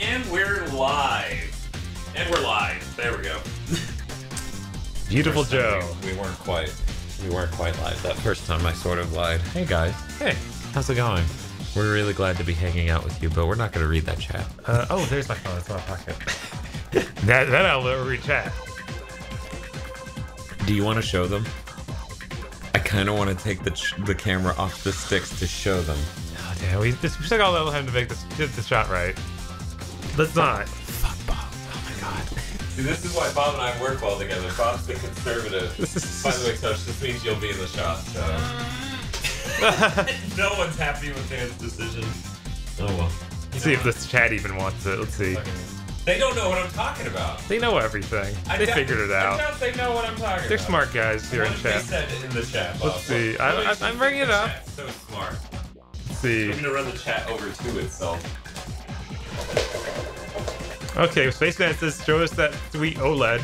And we're live. And we're live. There we go. Beautiful Joe. We weren't quite live. That first time I sort of lied. Hey guys. Hey. How's it going? We're really glad to be hanging out with you, but we're not going to read that chat. Oh, there's my phone. It's in my pocket. that I'll read chat. Do you want to show them? I kind of want to take the camera off the sticks to show them. Oh, damn. We took all that time to make this shot right. Let's not. Fuck Bob. Oh my god. See, this is why Bob and I work well together. Bob's the conservative. By the way, Tosh, this means you'll be in the shot, so... No one's happy with Dan's decision. Oh well. Let's see if this chat even wants it. Let's see. They don't know what I'm talking about. They know everything. They figured it out. I doubt they know what I'm talking about. They're smart guys here in chat. They said it in the chat, Bob. Let's see. I'm bringing it up. So smart. Let's see. I'm gonna run the chat over to itself. Okay, Spaceman says, show us that sweet OLED.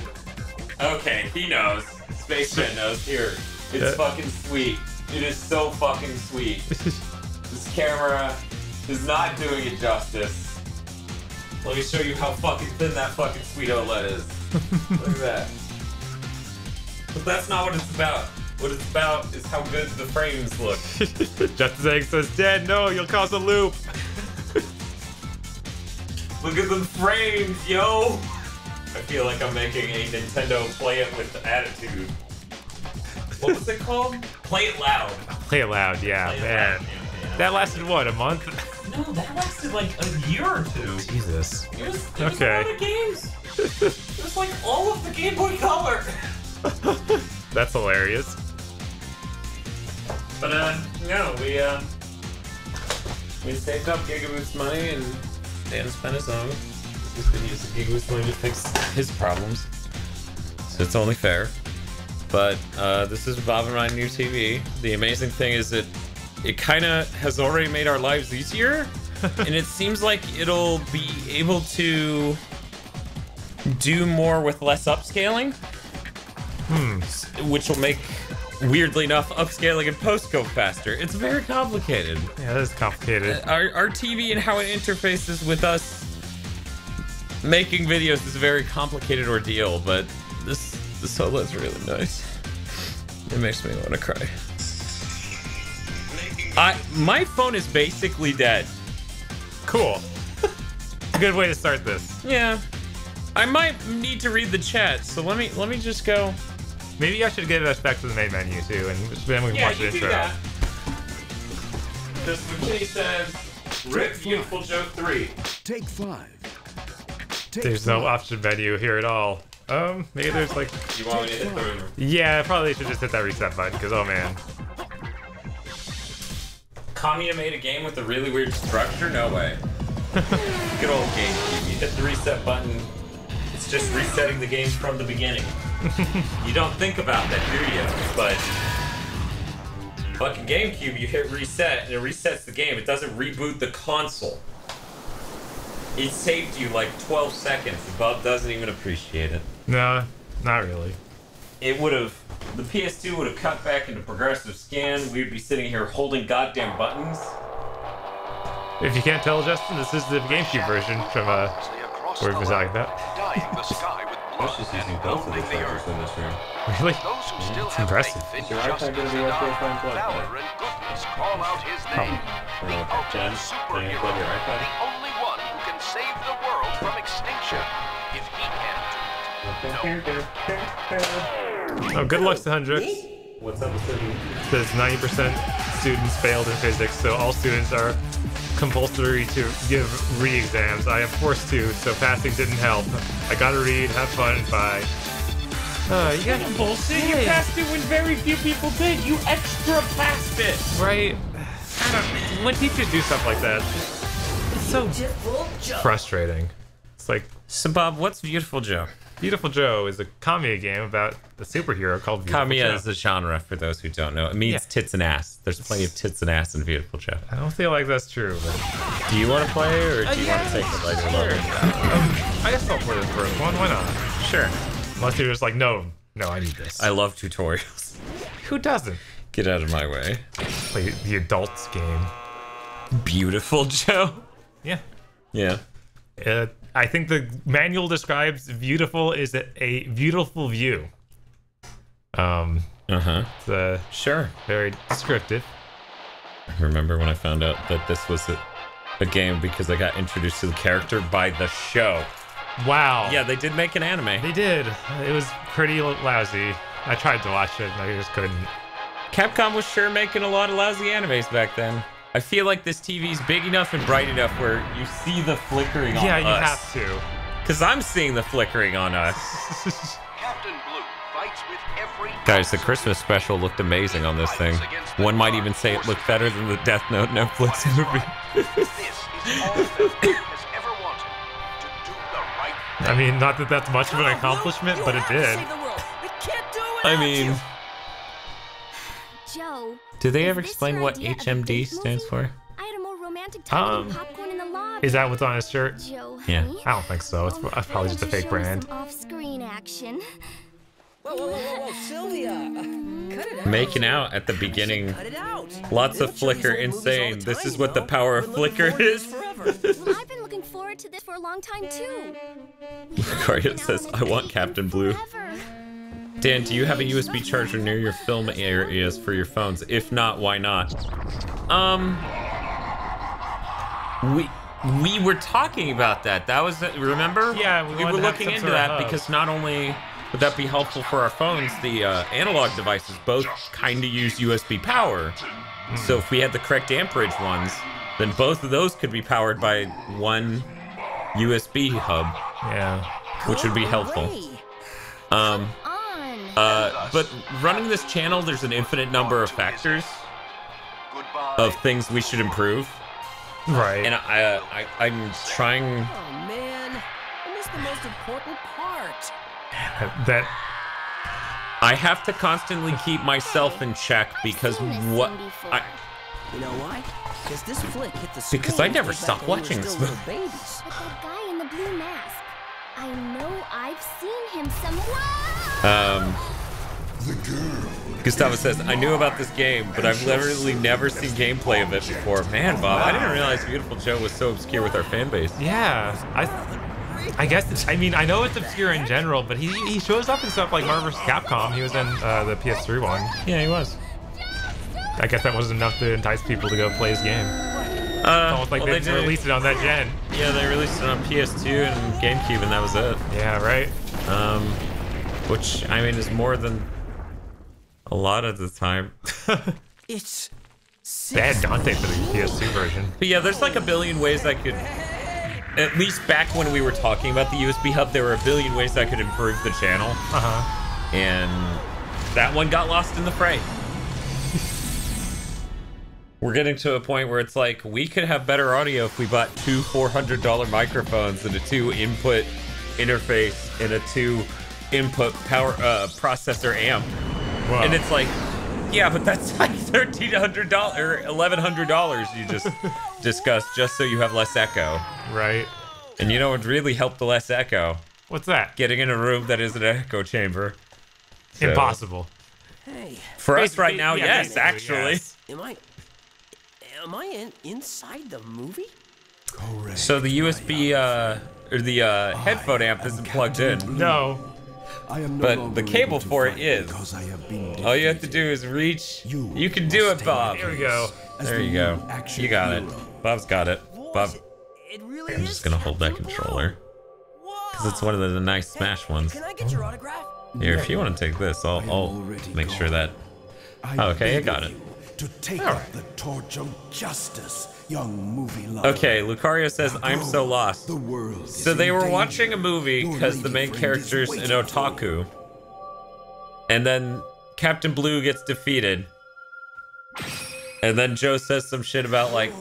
Okay, he knows. Spaceman knows. Here, it's fucking sweet. It is so fucking sweet. This camera is not doing it justice. Let me show you how fucking thin that fucking sweet OLED is. Look at that. But that's not what it's about. What it's about is how good the frames look. Justice Egg says, Dad, no, you'll cause a loop. Look at the frames, yo! I feel like I'm making a Nintendo Play It with attitude. What was it called? Play It Loud. Play it loud, yeah, Play it man. loud. Yeah. That lasted what, a month? No, that lasted like a year or two. Jesus. It was Okay. a lot of games. It was like all of the Game Boy Color. That's hilarious. But no, we saved up Gigaboot's money and Dan spent his own. He's been using Gigaboot's money to fix his problems. So it's only fair. But this is Bob and my new TV. The amazing thing is that it kind of has already made our lives easier. And it seems like it'll be able to do more with less upscaling. Which will make, weirdly enough, upscaling and post go faster. It's very complicated. Yeah, that is complicated. Our TV and how it interfaces with us making videos is a very complicated ordeal, but this OLED's really nice. It makes me want to cry. My phone is basically dead. Cool. Good way to start this. Yeah. I might need to read the chat, so let me just go. Maybe I should get us back to the main menu too, and then we can watch the intro. Yeah, Just McKinney says, "Rip Viewtiful Joe 3." Take 5. There's no option menu here at all. Maybe there's like... You want me to hit the... Yeah, probably should just hit that reset button, because oh man. Kamiya made a game with a really weird structure? No way. Good old GameCube. You hit the reset button, it's just resetting the game from the beginning. You don't think about that, do you? But fucking GameCube, you hit reset and it resets the game. It doesn't reboot the console. It saved you like 12 seconds. Bob doesn't even appreciate it. No, not really. It would have... The PS2 would have cut back into progressive scan. We'd be sitting here holding goddamn buttons. If you can't tell, Justin, this is the GameCube version from what we were talking about. I was just using both of the characters in this room. Really? It's impressive. Is your iPad going to be up there if I'm plugged? Can you plug your iPad? Oh, good luck to Hendrix. What's up with It says 90% students failed in physics, so all students are compulsory to give re-exams. I am forced to, so passing didn't help. I gotta read, have fun, bye. You got bullshit. You passed it when very few people did. You extra passed it. Right? When teachers do stuff like that, it's so frustrating. It's like... So Bob, what's Viewtiful Joe? Viewtiful Joe is a Kamiya game about a superhero called Viewtiful Joe. Kamiya is a genre, for those who don't know. It means tits and ass. There's plenty of tits and ass in Viewtiful Joe. I don't feel like that's true, but... Do you want to play, or do you want to take the later level? I guess I'll play the first one. Why not? Sure. Unless you're just like, no, I need this. I love tutorials. Who doesn't? Get out of my way. Play the adults game. Viewtiful Joe? Yeah. Yeah. I think the manual describes beautiful is a beautiful view. It's Sure. very descriptive. I remember when I found out that this was a game because I got introduced to the character by the show. Wow. Yeah, they did make an anime. They did. It was pretty lousy. I tried to watch it and I just couldn't. Capcom was sure making a lot of lousy animes back then. I feel like this TV's big enough and bright enough where you see the flickering on us. Yeah, you have to. Because I'm seeing the flickering on us. Captain Blue fights with every Guys, the Christmas special looked amazing on this thing. One might even say it looked better than the Death Note Netflix movie. This is all Festive has ever wanted. To do the right thing. I mean, not that that's much of an accomplishment, but it did. I mean, Joe, do they ever is this explain your what idea of a HMD date stands movie? for? I had a more romantic time eating popcorn in the lobby. Is that what's on his shirt? Joe, Yeah. honey? I don't think so. It's probably just a fake brand. Off-screen action. Whoa, Sylvia! Cut it out. Making out at the beginning. Cut it out. Lots They of don't show these flicker, old movies all the insane. This time, is what the you know? power of Been looking flicker forward to this is. forever. Well, I've been looking forward to this for a long time too. Lucario says, I want Captain Blue. Forever. Dan, do you have a USB charger near your film areas for your phones? If not, why not? We were talking about that. That was, remember? Yeah, we wanted were to have looking some into sort of that hub. because not only would that be helpful for our phones, the analog devices both kind of use USB power. So if we had the correct amperage ones, then both of those could be powered by one USB hub, Yeah. which would be helpful. On. But running this channel, there's an infinite number of factors Goodbye. of things we should improve, Right. and I'm trying. Oh man, I missed the most important part. That I have to constantly keep myself in check because I've seen this what scene before. I You know why? Because this flick hit the screen. Because I never way back stopped when we were watching still this little babies. But that guy in the blue mask. I know I've seen him somewhere. Gustavo says, I knew about this game, but I've literally never seen gameplay of it before. Man, Bob, I didn't realize Viewtiful Joe was so obscure with our fan base. Yeah, I guess I mean I know it's obscure in general, but he shows up in stuff like Marvel vs. Capcom. He was in the PS3 one. Yeah, he was. I guess that wasn't enough to entice people to go play his game. It's almost like well, they they did. released it on that gen. Yeah, they released it on PS2 and GameCube, and that was it. Yeah, right. Which, I mean, is more than a lot of the time. It's They had Dante for the PS2 version. But yeah, there's like a billion ways I could... At least back when we were talking about the USB hub, there were a billion ways I could improve the channel. And that one got lost in the fray. We're getting to a point where it's like, we could have better audio if we bought two $400 microphones and a 2-input interface and a 2-input power processor amp. Wow. And it's like, yeah, but that's like $1,300 or $1,100 you just discussed just so you have less echo. Right. And you know what would really help the less echo? What's that? Getting in a room that is an echo chamber. So, Impossible. hey, For us Basically, right now, yeah, yes, basically, actually. yes. am I inside the movie? So the USB or the headphone amp isn't plugged in. No. But the cable for it is. All you have to do is reach. You can do it, Bob. Here we go. There you go. You got it. Bob's got it. Bob, It really I'm is. just gonna hold that Captain Blue. controller. Because it's one of the nice Smash ones. Can I get your autograph? Here, if you want to take this, I'll make sure that... Oh, okay, I got it. To take up the torch of justice, young movie lover. Okay, Lucario says, I'm so lost. The world. So they were watching a movie because the main character's an otaku. And then Captain Blue gets defeated. And then Joe says some shit about like,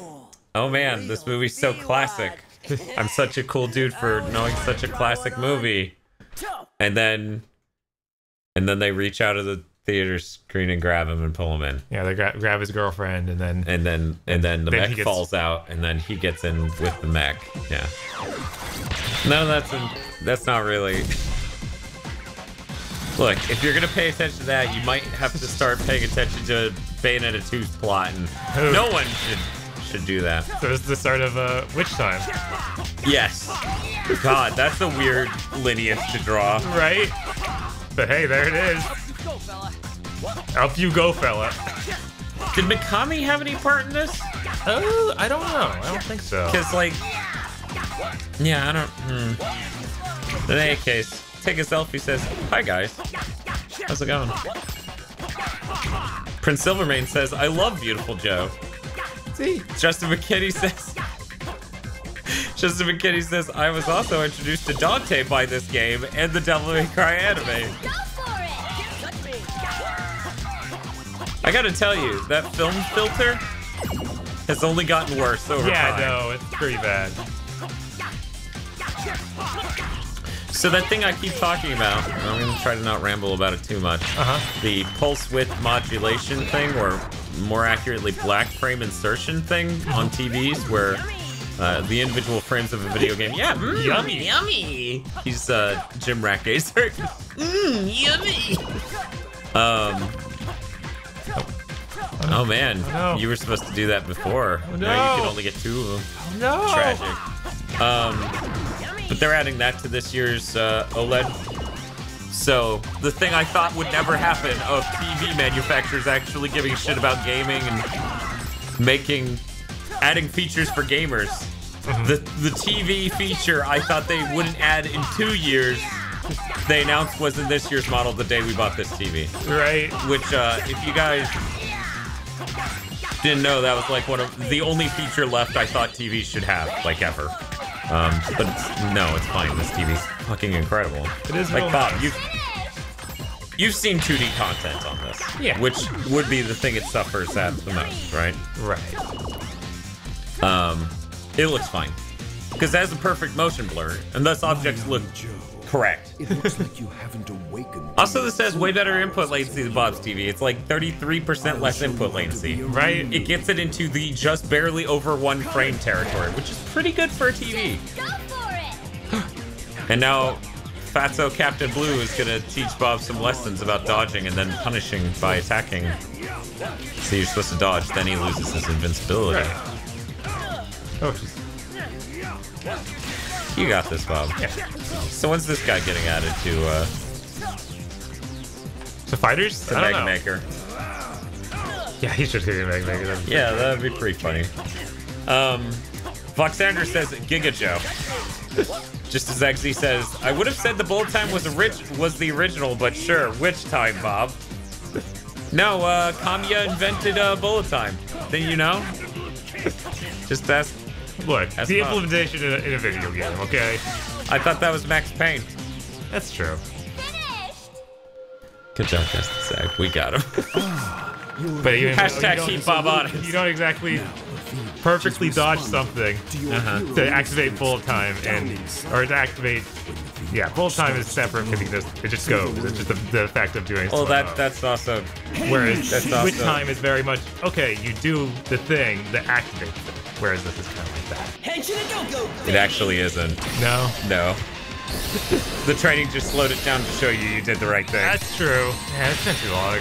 oh man, this movie's so classic. I'm such a cool dude for knowing such a classic movie. And then they reach out of the theater screen and grab him and pull him in. Yeah, they grab his girlfriend and then the Then mech he gets- falls out, and then he gets in with the mech. Yeah. No, that's not really. Look, if you're gonna pay attention to that, you might have to start paying attention to Bayonetta 2's plot, and no one should do that. So this is the start of Witch Time. Yes. God, that's a weird lineage to draw. Right? But hey, there it is. Up you go, fella. Did Mikami have any part in this? Oh, I don't know. I don't think so. Because, like, yeah, I don't. In any case, take a selfie. Says, "Hi guys, how's it going?" Prince Silvermane says, "I love Viewtiful Joe." See, Justin McKinney says. Justin McKinney says, "I was also introduced to Dante by this game and the Devil May Cry anime." Go for it! I gotta tell you, that film filter has only gotten worse over time. yeah, no, it's pretty bad. So that thing I keep talking about, I'm gonna try to not ramble about it too much. The pulse width modulation thing, or more accurately, black frame insertion thing on TVs, where the individual frames of a video game. Yeah, Yummy. yummy. He's Jim Ratgazer. Yummy. Oh man, no. you were supposed to do that before. Oh, Now you no. can only get 2 of them. No. Tragic. But they're adding that to this year's OLED. So the thing I thought would never happen of TV manufacturers actually giving a shit about gaming and adding features for gamers. The TV feature I thought they wouldn't add in 2 years, they announced was in this year's model the day we bought this TV. Right. Which, if you guys didn't know, that was like one of the only feature left I thought TV should have, like ever. But it's fine. This TV's fucking incredible. It is like real Bob, nice. you've seen 2D content on this, Yeah. which would be the thing it suffers at the most, right? Right. It looks fine because it has a perfect motion blur, and thus objects look correct. It looks like you haven't awakened. Also, this has way better input latency than Bob's TV. It's like 33% less input latency. Right. It gets it into the just barely over 1 frame territory, which is pretty good for a TV. Go for it! And now, Fatso Captain Blue is gonna teach Bob some lessons about dodging and then punishing by attacking. So you're supposed to dodge, then he loses his invincibility. Right. Oh, jeez. You got this, Bob. Yeah. So when's this guy getting added to So fighters? I don't Mega know. Maker? Yeah, he should get a Mega Maker. Yeah, that'd be pretty funny. Voxander says Giga Joe. Just as XZ says, I would have said the bullet time was the original, but sure, which time, Bob? No, Kamiya invented bullet time. Didn't you know? Just ask. Look, That's the not- implementation in a video game, okay? I thought that was Max Payne. That's true. Good job, Justin Zach. We got him. But you Hashtag don't- keep Bob honest. You don't exactly perfectly dodge something to activate bullet time or to activate. Yeah, bullet time is separate because it just goes. It's just the fact of doing. Well, slow mo. that's also. Whereas that's quick also- time is very much okay. You do the thing that activates it. Whereas this is kind of like that. It actually isn't. No, No. The training just slowed it down to show you did the right thing. that's true. Yeah, it's been too long.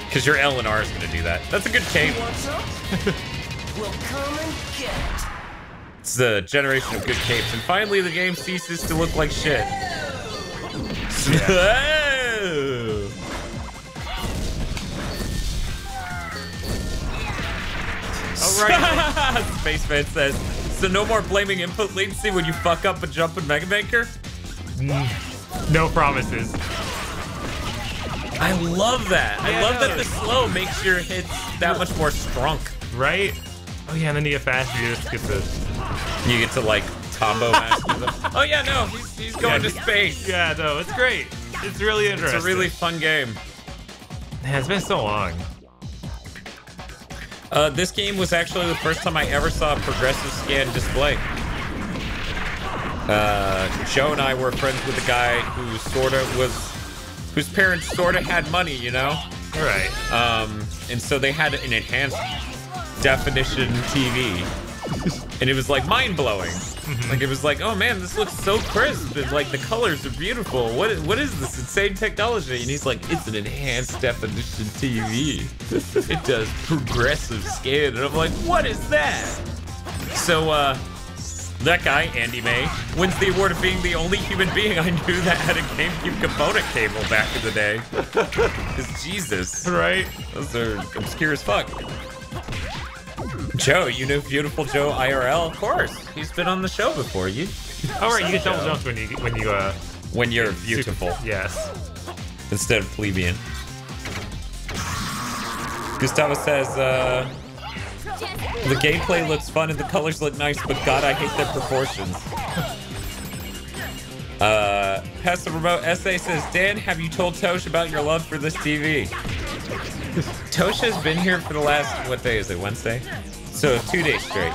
Because your L&R is going to do that. That's a good cape. We'll come and get it. It's the generation of good capes. And finally, the game ceases to look like shit. Alright. Spaceman says, so no more blaming input latency when you fuck up a jump in Mega Maker? No promises. I love that. I Yeah, love no. that the slow makes your hits that much more strong. Right? Oh yeah, and then you get faster. You just get the. You get to like combo master them. Oh yeah, no, he's going to space. Yeah, no, it's great. It's really interesting. It's a really fun game. Man, it's been so long. This game was actually the first time I ever saw a progressive scan display. Joe and I were friends with a guy whose parents sorta had money, you know? All right. And so they had an enhanced definition TV. And it was like mind-blowing. Like it was like, oh man, this looks so crisp, and like the colors are beautiful. What is this insane technology? And he's like, it's an enhanced definition TV. It does progressive scan. And I'm like, what is that? So That guy, Andy May, wins the award of being the only human being I knew that had a GameCube component cable back in the day. Because Jesus. Right? Those are obscure as fuck. Joe, you know Viewtiful Joe IRL? Of course. He's been on the show before. You. Oh, right, you get double jumps when you're beautiful. Yes. Instead of plebeian. Gustavo says, the gameplay looks fun and the colors look nice, but God, I hate their proportions. Passive Remote Essay says, Dan, have you told Tosh about your love for this TV? Tosh has been here for the last, what day is it, Wednesday? So 2 days straight.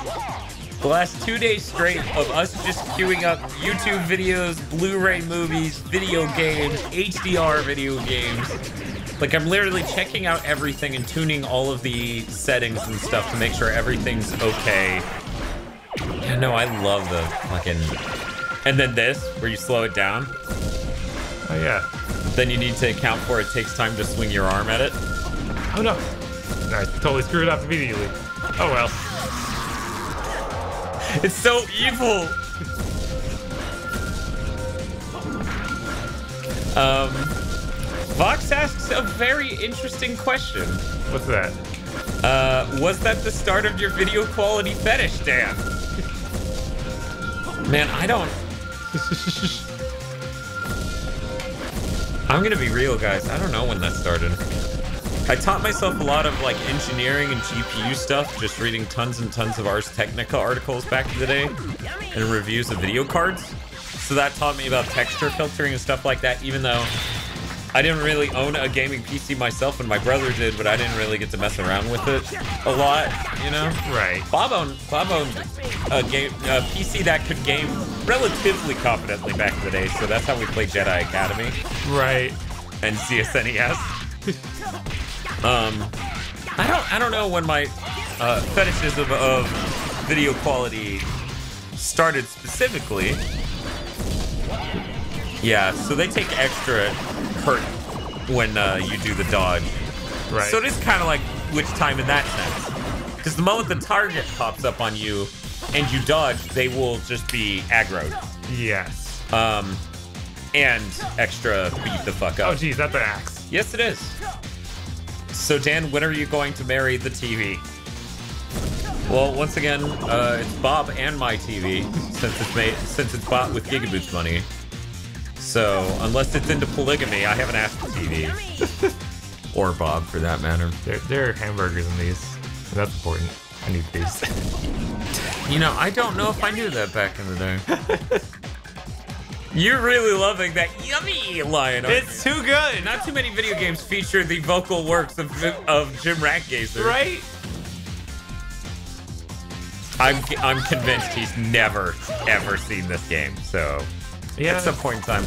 The last 2 days straight of us just queuing up YouTube videos, Blu-ray movies, video games, HDR video games. Like, I'm literally checking out everything and tuning all of the settings and stuff to make sure everything's okay. Yeah, no, I love the fucking... And then this, where you slow it down. Oh, yeah. Then you need to account for it takes time to swing your arm at it. Oh, no. I totally screwed it up immediately. Oh, well. It's so evil! Vox asks a very interesting question. What's that? Was that the start of your video quality fetish, Dan? Man, I don't... I'm gonna be real, guys. I don't know when that started. I taught myself a lot of like engineering and GPU stuff, just reading tons and tons of Ars Technica articles back in the day and reviews of video cards. So that taught me about texture filtering and stuff like that, even though I didn't really own a gaming PC myself, and my brother did, but I didn't really get to mess around with it a lot, you know? Right. Bob owned a PC that could game relatively competently back in the day, so that's how we played Jedi Academy. Right. And CSNES. I don't know when my fetishism of video quality started specifically. Yeah, so they take extra hurt when you do the dodge. Right. So it is kind of like which time in that sense. Because the moment the target pops up on you and you dodge, they will just be aggroed. Yes. And extra beat the fuck up. Oh, geez, that's an axe. Yes, it is. So, Dan, when are you going to marry the TV? Well, once again, it's Bob and my TV, since it's bought with Gigaboots money. So, unless it's into polygamy, I haven't asked the TV. Or Bob, for that matter. There are hamburgers in these. That's important. I need these. You know, I don't know if I knew that back in the day. You're really loving that yummy line. It's too good. Not too many video games feature the vocal works of Jim Ratgazer. Right? I'm convinced he's never, ever seen this game. So, yeah. At some point in time,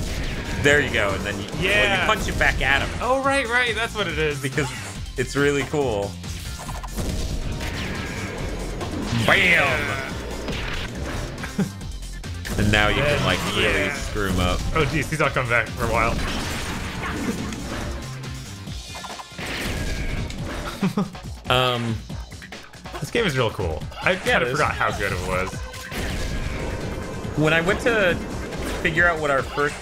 there you go. And then you punch it back at him. Oh, right. That's what it is. Because it's really cool. Bam! And now you can, like, really screw him up. Oh, geez, he's not coming back for a while. This game is real cool. I kind of forgot how good it was. When I went to figure out what our first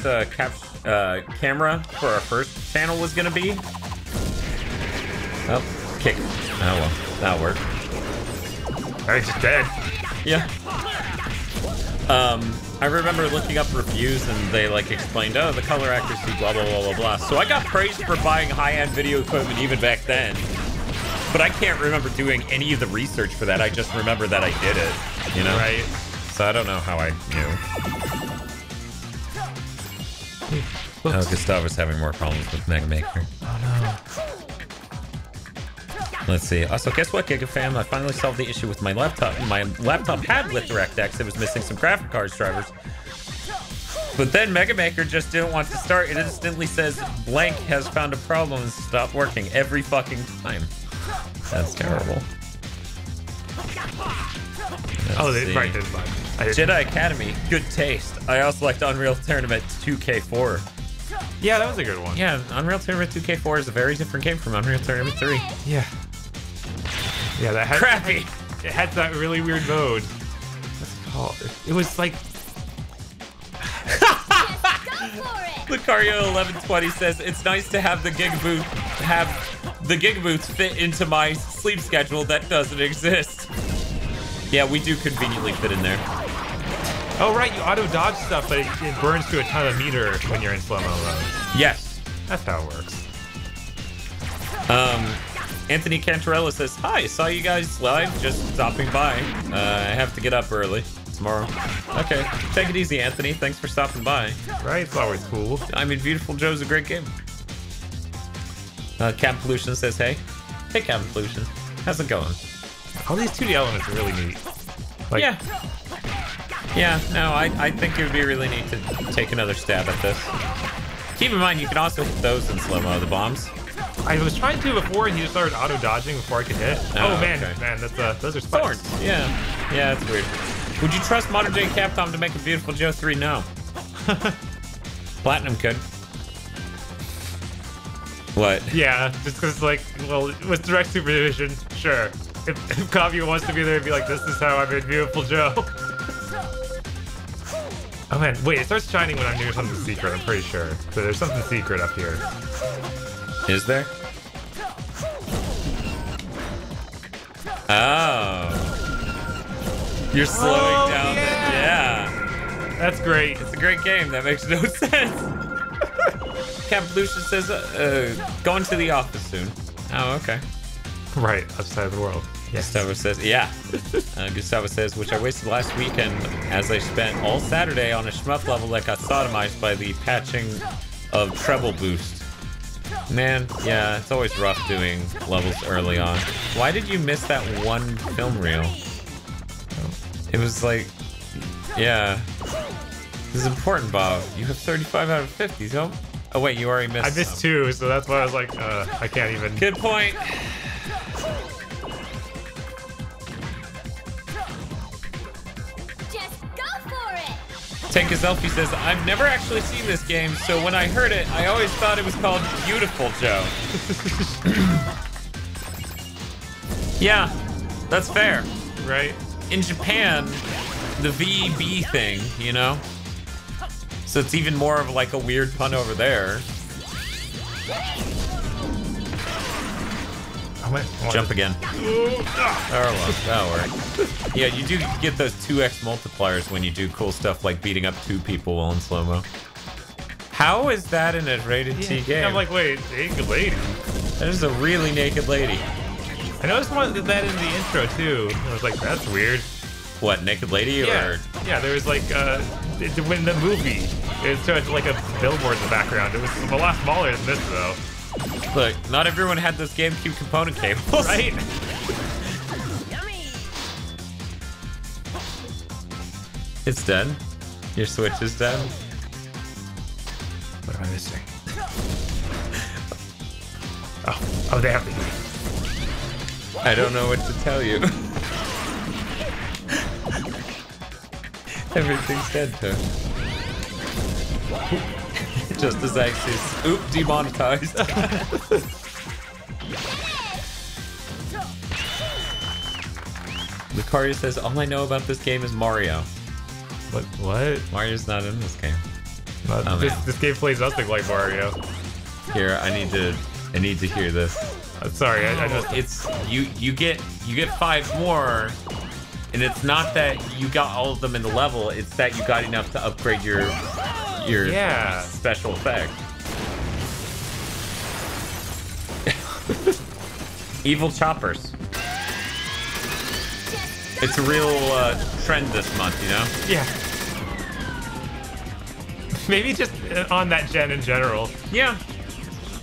camera for our first channel was going to be... Oh, kick. Oh, well, that'll work. I'm just dead. Yeah. I remember looking up reviews and they like explained, oh, the color accuracy, blah, blah, blah, blah, blah. So I got praised for buying high-end video equipment even back then. But I can't remember doing any of the research for that. I just remember that I did it, you know? Right. So I don't know how I knew. Oh, Gustavo's having more problems with Mega Maker. Oh, no. Let's see. Also, guess what, GigaFam? I finally solved the issue with my laptop. My laptop had lit DirectX. It was missing some graphic cards drivers. But then Mega Maker just didn't want to start. It instantly says blank has found a problem and stopped working every fucking time. That's terrible. They right did fine. Jedi Academy, good taste. I also liked Unreal Tournament 2K4. Yeah, that was a good one. Yeah, Unreal Tournament 2K4 is a very different game from Unreal Tournament 3. Yeah. Yeah, that had crappy. It had that really weird mode. What's it Oh, it was like... Lucario 1120 says it's nice to have the gig booths fit into my sleep schedule that doesn't exist. Yeah, we do conveniently fit in there. Oh right, you auto dodge stuff, but it burns to a ton of meter when you're in slow-mo mode. Yes. That's how it works. Anthony Cantarella says, hi, saw you guys live, just stopping by. I have to get up early tomorrow. Okay, take it easy, Anthony. Thanks for stopping by. Right, it's always cool. I mean, Viewtiful Joe's a great game. Cab Pollution says, hey. Hey, Cab Pollution. How's it going? All these 2D elements are really neat. Like, yeah. Yeah, no, I think it would be really neat to take another stab at this. Keep in mind, you can also hit those in slow-mo, the bombs. I was trying to before, and he just started auto-dodging before I could hit. Oh, man, okay. man, that's those are spikes. Thorns. Yeah, that's weird. Would you trust modern day Capcom to make a Viewtiful Joe 3? No. Platinum could. What? Yeah, just because, like, well, with direct supervision, sure. If Kaguya wants to be there, it'd be like, this is how I made Viewtiful Joe. Oh man, wait, it starts shining when I'm doing something secret, I'm pretty sure. So there's something secret up here. Is there? Oh. You're slowing down. Yeah. That's great. It's a great game. That makes no sense. Captain Lucian says, going to the office soon. Oh, okay. Right, outside of the world. Yes. Gustavo says, yeah. Gustavo says, which I wasted last weekend as I spent all Saturday on a shmup level that got sodomized by the patching of treble boost. Man, yeah, it's always rough doing levels early on. Why did you miss that one film reel? It was like, yeah. This is important, Bob. You have 35 out of 50, so... Oh, wait, you already missed I missed two, so that's why I was like, I can't even... Good point. Tank Selfie says, I've never actually seen this game, so when I heard it, I always thought it was called Viewtiful Joe. Yeah, that's fair. Right? In Japan, the VB thing, you know? So it's even more of like a weird pun over there. Jump again. Oh, well, that'll work. Yeah, you do get those 2x multipliers when you do cool stuff like beating up 2 people while in slow-mo. How is that in a rated T game? I'm like, wait, naked lady. That is a really naked lady. I noticed that in the intro too. I was like, that's weird. What, naked lady? Yeah. Or yeah, there was like when the movie, it showed like a billboard in the background. It was a lot smaller than this though. Look, not everyone had those GameCube component cables. Right? It's dead. Your Switch is dead. What am I missing? Oh, they have the heat. I don't know what to tell you. Everything's dead, too. Just as I say, oop, demonetized. Lucario says, all I know about this game is Mario. What? Mario's not in this game. This game plays nothing like Mario. Here, I need to hear this. Sorry, I just... It's you get 5 more, and it's not that you got all of them in the level, it's that you got enough to upgrade your special effect. Evil choppers. It's a real trend this month, you know? Yeah. Maybe just on that gen in general. Yeah.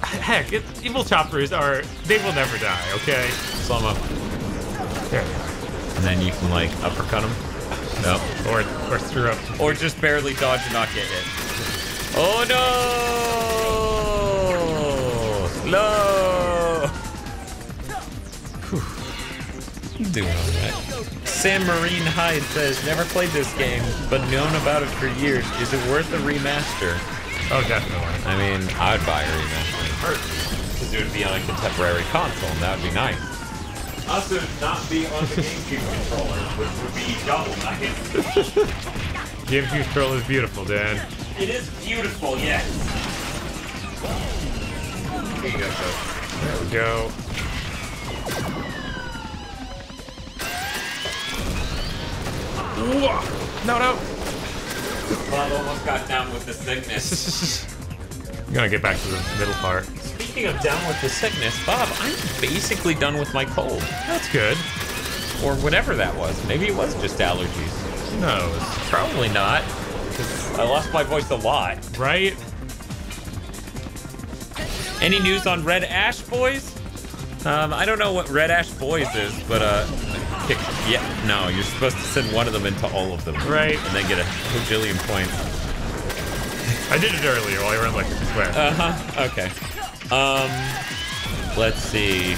Heck, evil choppers they will never die, okay? Slow-mo. There. And then you can like uppercut them. Nope. Or screw up. Or just barely dodge and not get hit. Oh no! Slow! Whew. Doing alright. Sam Marine Hyde says, never played this game, but known about it for years. Is it worth a remaster? Oh, definitely. I mean, I'd buy a remaster first. Because it would be on a contemporary console, and that would be nice. Also, not be on the GameCube controller, which would be double nice. GameCube controller is beautiful, Dan. It is beautiful, yes. Here you go, folks. There we go. No, no. Bob almost got down with the sickness. I'm gonna get back to the middle part. Speaking of down with the sickness, Bob, I'm basically done with my cold. That's good. Or whatever that was. Maybe it was just allergies. Who knows? Probably not. Because I lost my voice a lot. Right? Any news on Red Ash Boys? I don't know what Red Ash Boys is, but no, you're supposed to send one of them into all of them. Right. And then get a bajillion points. I did it earlier while you were in like this way. Okay. Let's see.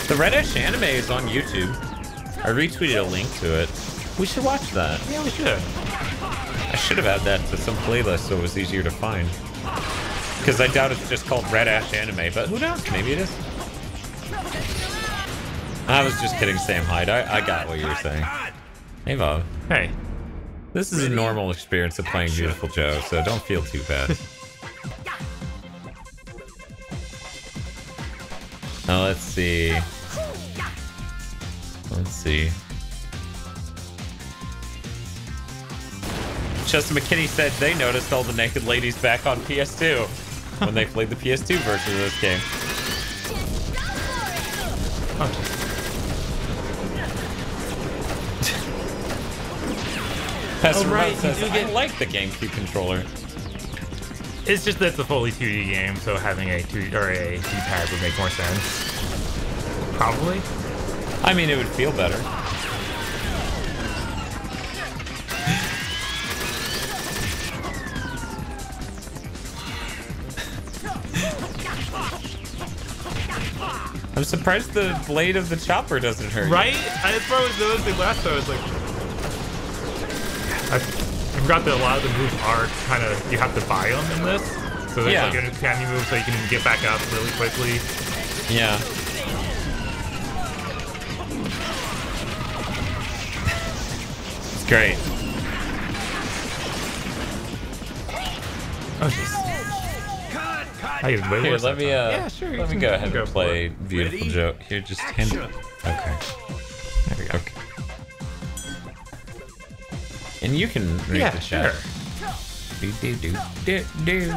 The Red Ash anime is on YouTube. I retweeted a link to it. We should watch that. Yeah, we should. I should have added that to some playlist so it was easier to find. Because I doubt it's just called Red Ash Anime, but who knows? Maybe it is. I was just kidding, Sam Hyde. I got what you were saying. Hey, Bob. Hey. This is a normal experience of playing Viewtiful Joe, so don't feel too bad. Now, let's see. Let's see. Chester McKinney said they noticed all the naked ladies back on PS2 when they played the PS2 version of this game. Pastor right, Ron says, you do get- I like the GameCube controller. It's just that it's a fully 2D game, so having a D-pad would make more sense. Probably. I mean, it would feel better. I'm surprised the blade of the chopper doesn't hurt. Right? That's what I was noticing last time. I was like, I forgot that a lot of the moves are kind of, you have to buy them in this. So there's like a cameo move so you can get back up really quickly. Yeah. It's great. Oh, jeez. I can way Here, worse let me yeah, sure, let me go ahead and play Viewtiful Joe. Here, just hand it. Okay. There we go. Okay. And you can read the chat. Sure. Do.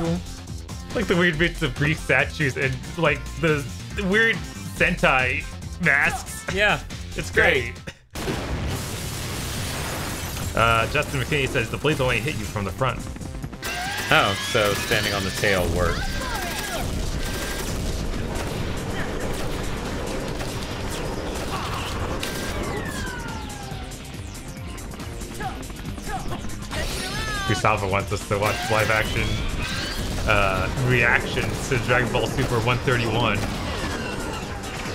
Like the weird bits of Greek statues and like the weird Sentai masks. Yeah, It's great. Justin McKinney says the blades only hit you from the front. Oh, so standing on the tail works. Gustavo wants us to watch live action reactions to Dragon Ball Super 131.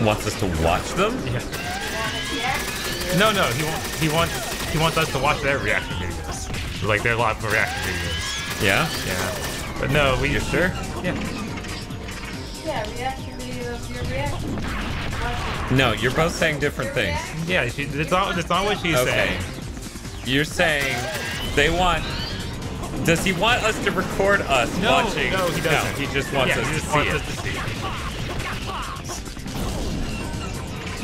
Wants us to watch them? Yeah. No, he wants us to watch their reaction videos. Like their live reaction videos. Yeah? Yeah. But no, You sure? Yeah. Yeah, reaction video of your reaction. No, you're both saying different things. Yeah, it's not what she's saying. You're saying they want... Does he want us to record us watching? No, he doesn't. No, he just wants us to see it.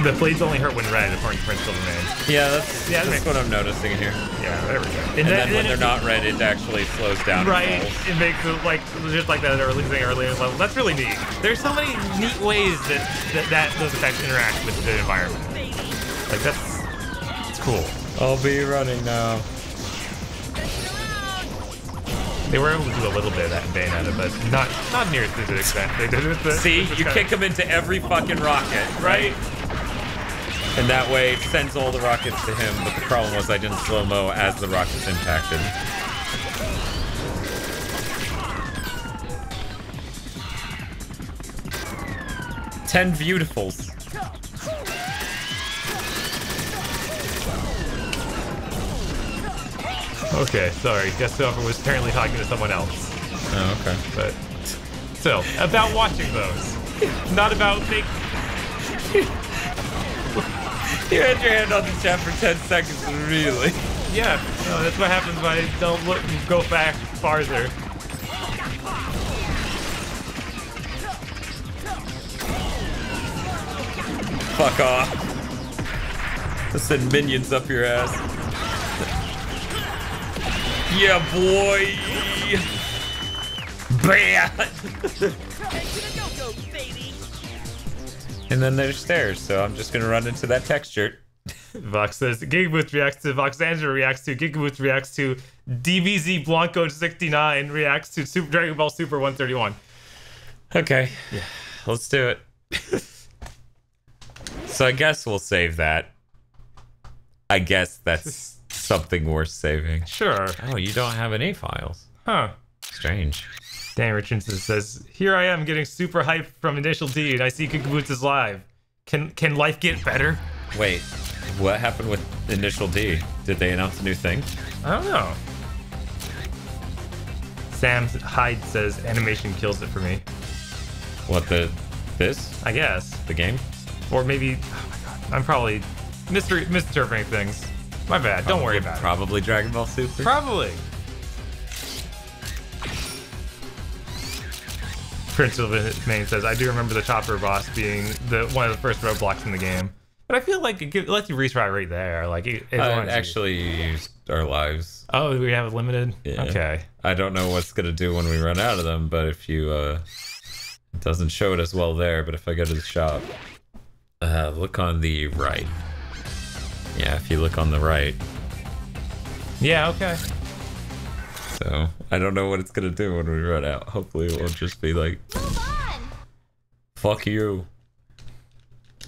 The blades only hurt when red, according to Prince Silverman. Yeah, that's what I'm noticing here. Yeah, there we go. And then when they're not red, it actually slows down. Right, and falls. it makes it like just like that early thing earlier level. That's really neat. There's so many neat ways that those effects interact with the environment. Like it's cool. I'll be running now. They were able to do a little bit of that in Bayonetta, but not near to the extent they did with the. See, you kick them into every fucking rocket, right? And that way it sends all the rockets to him, but the problem was I didn't slow-mo as the rockets impacted. Ten Viewtifuls. Okay, sorry. Guest Silver was apparently talking to someone else. Oh, okay. But still, about watching those. Not about making... You had your hand on the chat for 10 seconds, really? Yeah, no, that's what happens when I don't look, go back farther. Fuck off. Just send minions up your ass. Yeah, boy. Bad. And then there's stairs, so I'm just gonna run into that texture. Vox says Gigabooth reacts to Voxandra reacts to Gigabooth reacts to DBZ Blanco 69 reacts to Super Dragon Ball Super 131. Okay, yeah, let's do it. So I guess we'll save that. I guess that's something worth saving. Sure. Oh, you don't have any files. Huh. Strange. Dan Richardson says, here I am getting super hyped from Initial D and I see Gigabooth is live. Can life get better? Wait, what happened with Initial D? Did they announce a new thing? I don't know. Sam Hyde says animation kills it for me. What, this? I guess. The game? Or maybe, oh my god, I'm probably misinterpreting things. My bad, don't worry about it. Probably Dragon Ball Super? Probably. Prince of Maine says, I do remember the chopper boss being one of the first roadblocks in the game. But I feel like it lets you retry right there. Like actually, you used our lives. Oh, we have it limited? Yeah. Okay. I don't know what's going to do when we run out of them, but if you, it doesn't show it as well there, but if I go to the shop, look on the right. Yeah, if you look on the right. Yeah, okay. So, I don't know what it's going to do when we run out. Hopefully it won't just be like, Move on. fuck you.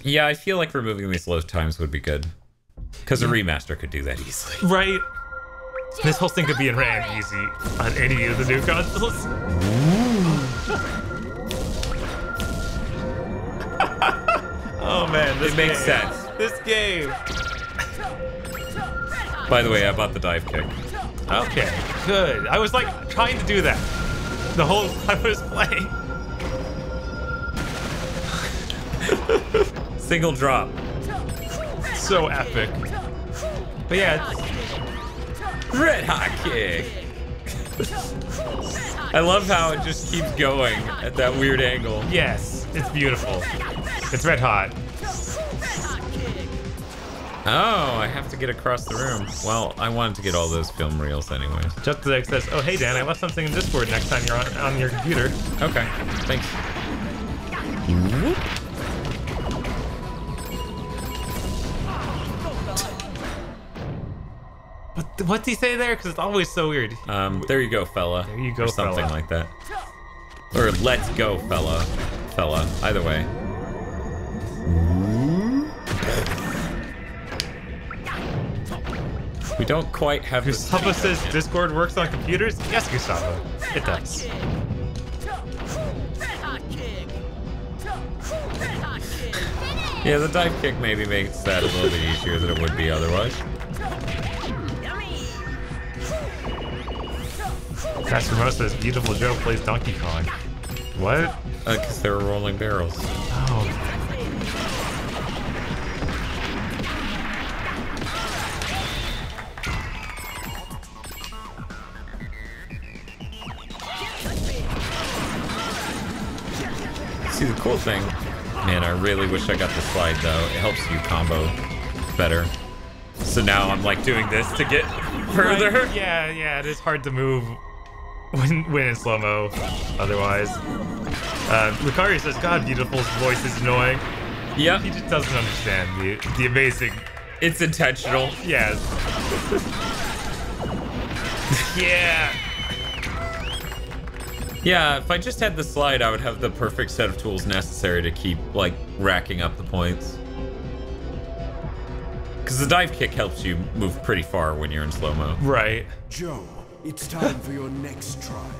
Yeah, I feel like removing these load times would be good. Because a remaster could do that easily. Right. This whole thing could be ran easy on any of the new consoles. Oh man, this makes sense. This game. By the way, I bought the dive kick. Okay, good. I was like trying to do that the whole time I was playing. Single drop. So epic. But yeah, Red hot kick. I love how it just keeps going at that weird angle. yes, it's beautiful. It's red hot. Oh, I have to get across the room. Well, I wanted to get all those film reels anyways. Just Zach says, oh hey Dan, I left something in Discord next time you're on your computer. Okay, thanks. What's he say there? Because it's always so weird. There you go, fella. There you go, or something fella. like that. Or let's go, fella. Fella. Either way. We don't quite have this. Gustavo says Discord works on computers? Yes, Gustavo. It does. Yeah, the dive kick maybe makes that a little bit easier than it would be otherwise. Pastor Mo says Viewtiful Joe plays Donkey Kong. What? Because they were rolling barrels. Oh. See, the cool thing, man, I really wish I got the slide though. It helps you combo better. So now I'm like doing this to get further. Right. Yeah, it is hard to move when in slow-mo otherwise. Lucario says, God, Beautiful's voice is annoying. Yep. He just doesn't understand the amazing... It's intentional. Yes. Yeah. Yeah, if I just had the slide, I would have the perfect set of tools necessary to keep, like, racking up the points. Because the dive kick helps you move pretty far when you're in slow-mo. Right. Joe, it's time for your next trial.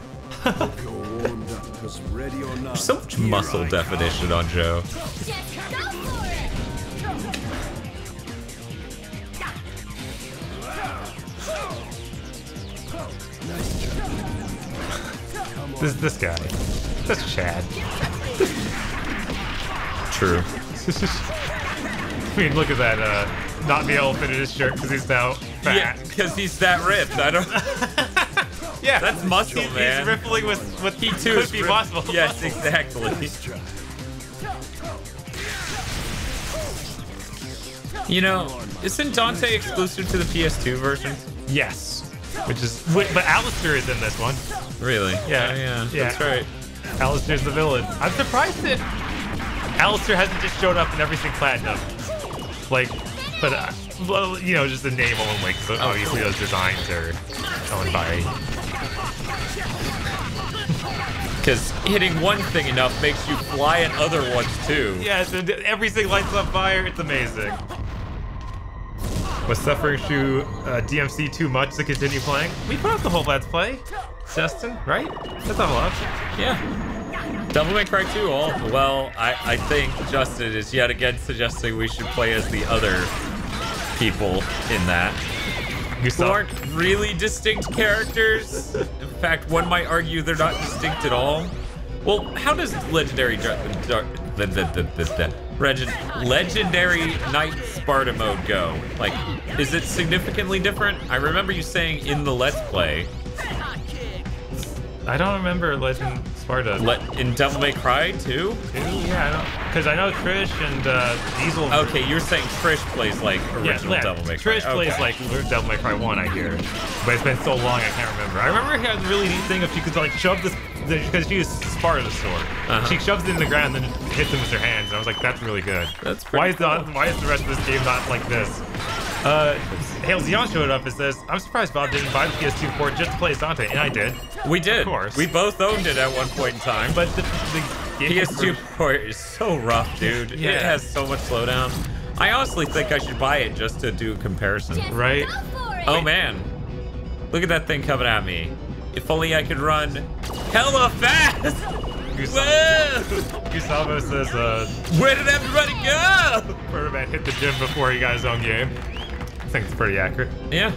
Hope you're warmed up, because ready or not, There's so much here muscle I definition on Joe. Just go for it. come. Nice job. This guy. That's Chad. True. I mean, look at that, not be able to fit in his shirt because he's now fat. Yeah, because he's that ripped. I don't. Yeah, That's muscle, man. He's rippling with what He too could is be ripped. possible. Yes, exactly. You know, isn't Dante exclusive to the PS2 version? Yes. But Alistair is in this one. Really? Yeah. Oh, yeah. Yeah. That's right. Alistair's the villain. I'm surprised that Alistair hasn't just showed up in everything platinum. Like, but, well, you know, just the name only, because obviously those designs are owned by... Because hitting one thing enough makes you fly at other ones too. Yes, and everything lights on fire. It's amazing. Was Suffering Shoe DMC too much to continue playing? We put out the whole Let's Play, Justin, right? That's not a lot. Yeah. Devil May Cry 2, well, I think Justin is yet again suggesting we should play as the other people in that. Who aren't really distinct characters. In fact, one might argue they're not distinct at all. Well, how does Legendary Legendary Knight Sparta mode go? Like, is it significantly different? I remember you saying in the Let's Play. I don't remember Legend Sparta. In Devil May Cry 2? Yeah, I don't. Because I know Trish and Diesel. Okay, you're saying Trish plays like original Devil May Cry. Trish plays like Devil May Cry 1, I hear. But it's been so long, I can't remember. I remember he had a really neat thing if you could like shove this, because she uses Sparta sword. She shoves it in the ground and then hits him with her hands. And I was like, that's really good. That's pretty cool. Why is the rest of this game not like this? Hail Zion showed up and says, I'm surprised Bob didn't buy the PS2 port just to play as Dante, and I did. We did. Of course. We both owned it at one point in time. But the PS2 port is so rough, dude. Yeah. It has so much slowdown. I honestly think I should buy it just to do a comparison. Right? Oh man, look at that thing coming at me. If only I could run hella fast. Whoa! Gustavo says, where did everybody go? Birdman hit the gym before he got his own game. I think it's pretty accurate. Yeah.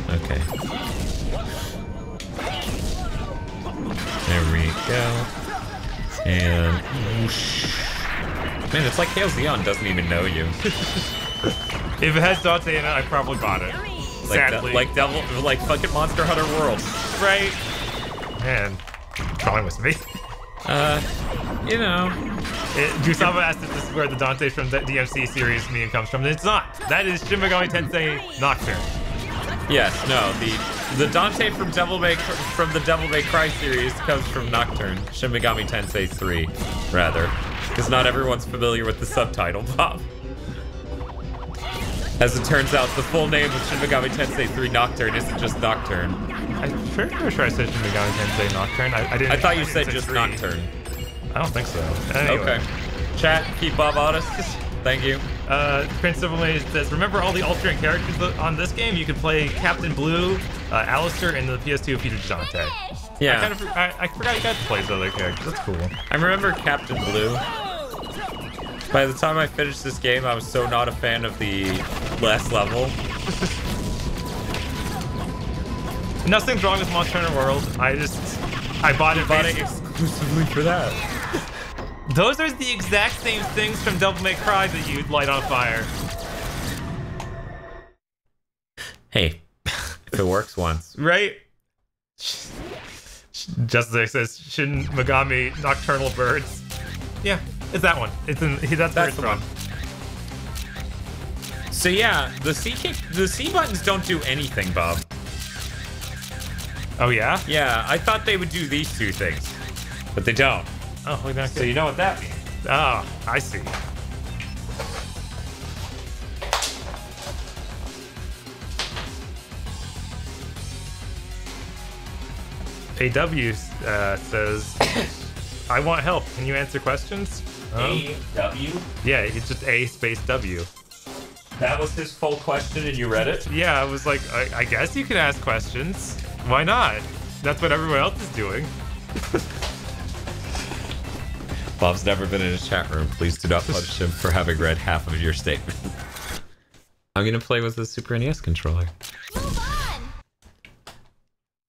Okay. There we go. And whoosh. Man, it's like Hail Zeon doesn't even know you. If it has Dante in it, I probably bought it. Sadly. like fucking Monster Hunter World. Right? Man, drawing with me. You know. Gustavo asked if this is where the Dante from the DMC series meme comes from. And it's not. That is Shin Megami Tensei Nocturne. Yes, no, the Dante from the Devil May Cry series comes from Nocturne, Shin Megami Tensei 3, rather, because not everyone's familiar with the subtitle, Bob. As it turns out, the full name of Shin Megami Tensei 3 Nocturne isn't just Nocturne. I'm pretty sure I said Shin Megami Tensei Nocturne. I thought you said just 3. Nocturne. I don't think so. Anyway. Okay. Chat, keep Bob honest. Thank you. Prince Civil says, remember all the alternate characters on this game? You could play Captain Blue, Alistair, and the PS2 featured Dante. Yeah. I forgot you got to play those other characters. That's cool. I remember Captain Blue. By the time I finished this game, I was so not a fan of the last level. Nothing's wrong with Monster Hunter World. I bought it exclusively for that. Those are the exact same things from Devil May Cry that you'd light on fire. Hey, if it works once. Right? Justice says, Shin Megami Nocturnal Birds. Yeah, it's that one. That's where it's from. So yeah, the C buttons don't do anything, Bob. Oh yeah? Yeah, I thought they would do these two things, but they don't. Oh, look at that. So you know what that means. Oh, I see. AW says, I want help. Can you answer questions? A-W? Yeah, it's just A space W. That was his full question and you read it? Yeah, I was like, I guess you can ask questions. Why not? That's what everyone else is doing. Bob's never been in a chat room. Please do not punish him for having read half of your statement. I'm gonna play with the Super NES controller.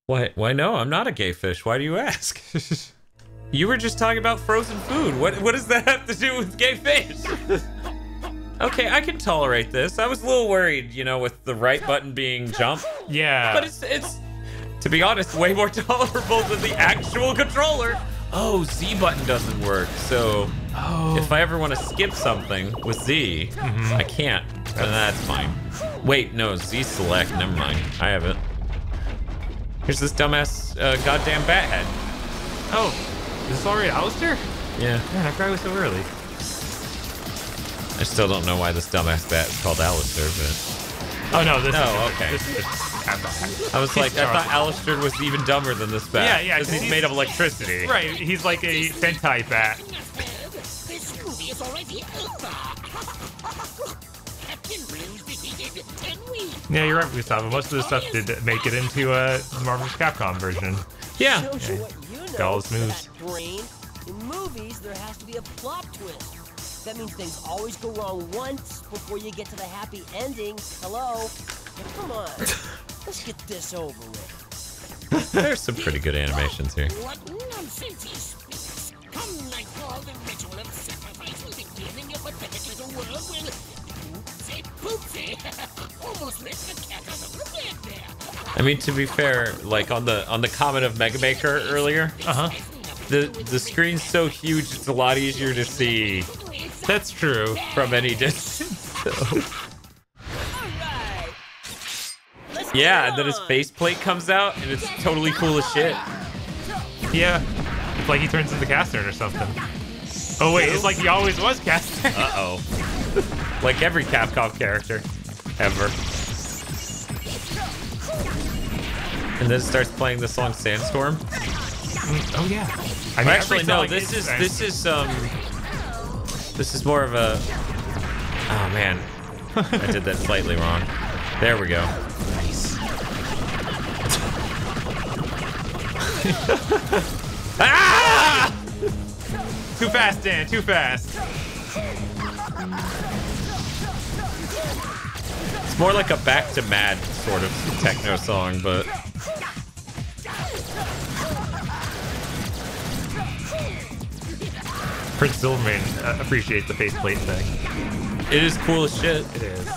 Why no, I'm not a gay fish. Why do you ask? You were just talking about frozen food. What does that have to do with gay fish? Okay, I can tolerate this. I was a little worried, you know, with the right button being jump. Yeah. But it's to be honest, way more tolerable than the actual controller. Oh, Z button doesn't work. So if I ever want to skip something with Z, I can't. And that's fine. Wait, no, Z select. Never mind. I have it. Here's this dumbass goddamn bat head. Oh, is this already Alistair? Yeah. Man, I forgot it was so early. I still don't know why this dumbass bat is called Alistair, but... Oh, no, this is... Okay. This is I was like, I thought Alistair was even dumber than this bat. Yeah, because he's made of electricity. Right, he's like a Sentai bat. This movie is already over. Captain Rings defeated 10 weeks. Yeah, you're right, Gustavo. Most of the stuff did make it into the Marvel Capcom version. Yeah. Shows you what you know, Got all his moves. Fat Brain. In movies, there has to be a plot twist. That means things always go wrong once before you get to the happy ending. Hello? Now, come on. Let's get this over with. There's some pretty good animations here. What nonsense is this? Come like all the ritual of sacrifice will begin in your pathetic little world will... Oopsie poopsie. Almost let the cat out of the bed there. I mean, to be fair, like on the comment of Mega Maker earlier, the screen's so huge it's a lot easier to see. That's true. From any distance. So. Alright. Yeah, and then his faceplate comes out and it's totally cool as shit. Yeah. It's like he turns into Castern or something. Oh wait, it's like he always was Castern. Uh-oh. Like every Capcom character. Ever. And then it starts playing the song Sandstorm. Oh yeah. I mean, actually no, this is more of a... Oh man. I did that slightly wrong. There we go. Nice. Ah! Too fast, Dan, too fast. It's more like a Back to Mad sort of techno song, but... Prince Silverman appreciates the faceplate thing. It is cool as shit. It is.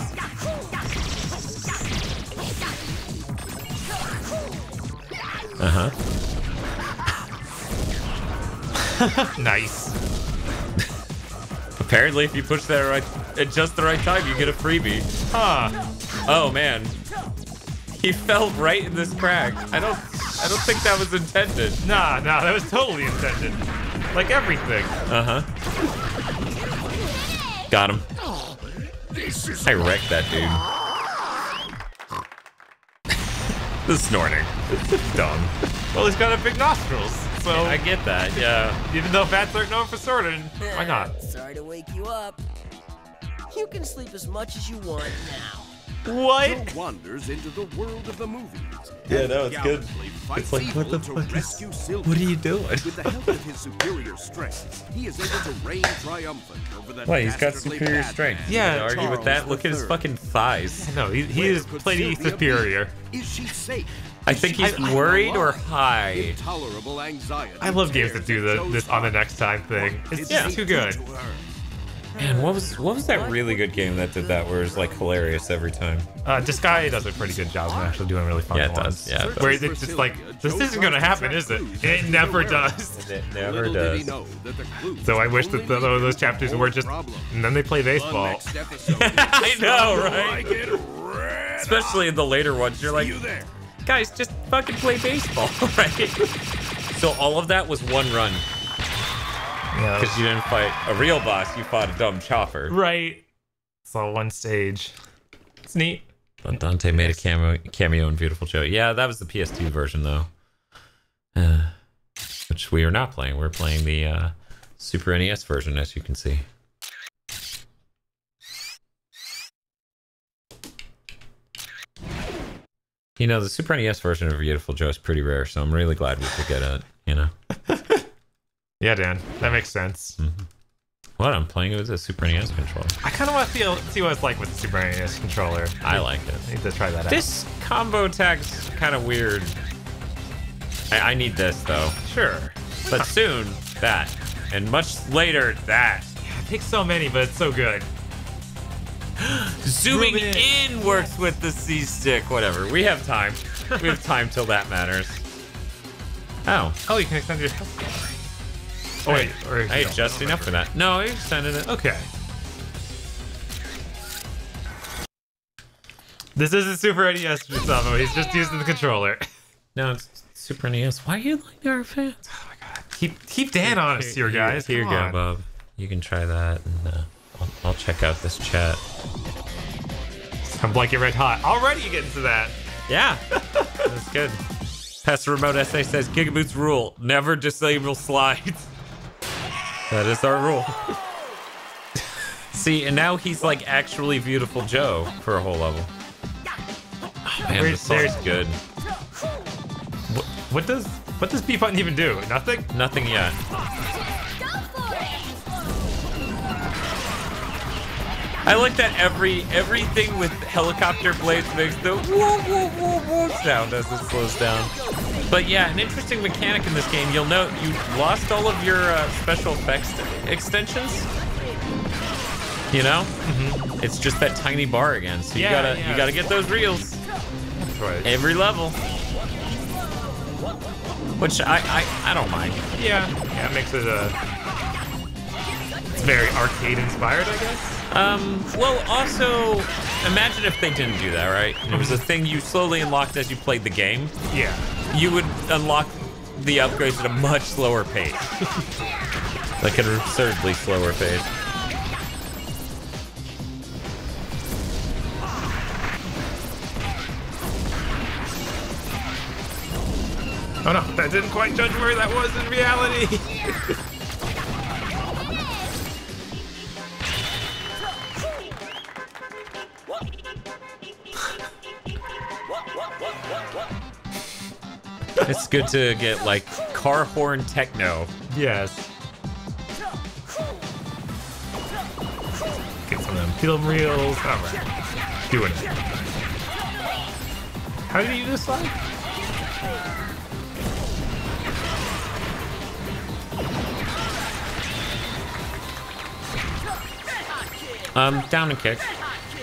Uh-huh. Nice. Apparently, if you push that right at just the right time, you get a freebie. Huh. Oh man, he fell right in this crack. I don't think that was intended. Nah, that was totally intended. Like everything. Uh huh. Got him. I wrecked that dude. The snorting. Dumb. Well, he's got a big nostrils, so I get that. Yeah. even though bats aren't known for snorting, why not? Sorry to wake you up. You can sleep as much as you want now. What? Joe wanders into the world of the movies. Yeah, no, it's good. It's like, what the fuck is... What are you doing? With the help of his superior strength, he is able to reign triumphant over the Why, he's got dastardly superior bad strength. man, Yeah, You wanna argue with that? Look at his fucking thighs. No, he Where is could plenty Sylvia superior. be? Is she safe? I think he's worried or high. Intolerable anxiety. I love games that do tears at this Joe's on the heart. next time thing. It's What just did too he do good. to her? Man, what was that really good game that did that where it's like hilarious every time? Disguise does a pretty good job of actually doing really fun Yeah, it ones. does. Yeah, it Where does. it's just like, this isn't gonna happen, is it? And it never does. It never Little did he does. know that the clues So I wish only that lead those to chapters more were just, problems. and then they play The baseball. next episode I know, I right? get red Especially in the later ones, you're like, you there. guys, just fucking play baseball, right? So all of that was one run. Yeah. Because you didn't fight a real boss, you fought a dumb chopper. Right. It's all one stage. It's neat. But Dante made a cameo in Viewtiful Joe. Yeah, that was the PS2 version, though. Which we are not playing. We're playing the Super NES version, as you can see. You know, the Super NES version of Viewtiful Joe is pretty rare, so I'm really glad we could get it, you know? Yeah, Dan. That makes sense. Mm-hmm. What? I'm playing it with a Super NES controller. I kind of want to see what it's like with the Super NES controller. I like it. I need to try that out. This combo tag's kind of weird. I need this though. Sure. But soon, that. And much later, that. It takes so many, but it's so good. Zooming Zoom in works with the C stick. Whatever. We have time. We have time till that matters. Oh. Oh, you can extend your health. Oh, wait. Or I had just enough for that. No, I extended it. Okay. This isn't Super NES for Samo. He's just using the controller. No, it's Super NES. Why are you like our fans? Oh my god. Keep Dan honest here, guys. Here you Come go, on. Bob. You can try that, and I'll check out this chat. I'm blanket red hot. Already you get into that. Yeah, that's good. Pastor Remote SA says, Gigaboots rule, never disable slides. That is our rule. See, and now he's like actually Viewtiful Joe for a whole level. Oh, man, this song's good. What does B button even do? Nothing? Nothing yet. I like that everything with helicopter blades makes the woo woo woo woo sound as it slows down. But yeah, an interesting mechanic in this game. You'll note you lost all of your special effects extensions. You know, it's just that tiny bar again. So you gotta get those reels. That's right. Every level. Which I don't mind. Yeah, it makes it it's very arcade inspired, I guess. Well, also, imagine if they didn't do that, right? And it was a thing you slowly unlocked as you played the game. Yeah. You would unlock the upgrades at a much slower pace. Like an absurdly slower pace. Oh no, that didn't quite judge where that was in reality. It's good to get like car horn techno. Yes. Get some of them film reels. Alright. Doing it. How do you do this slide? Down and kick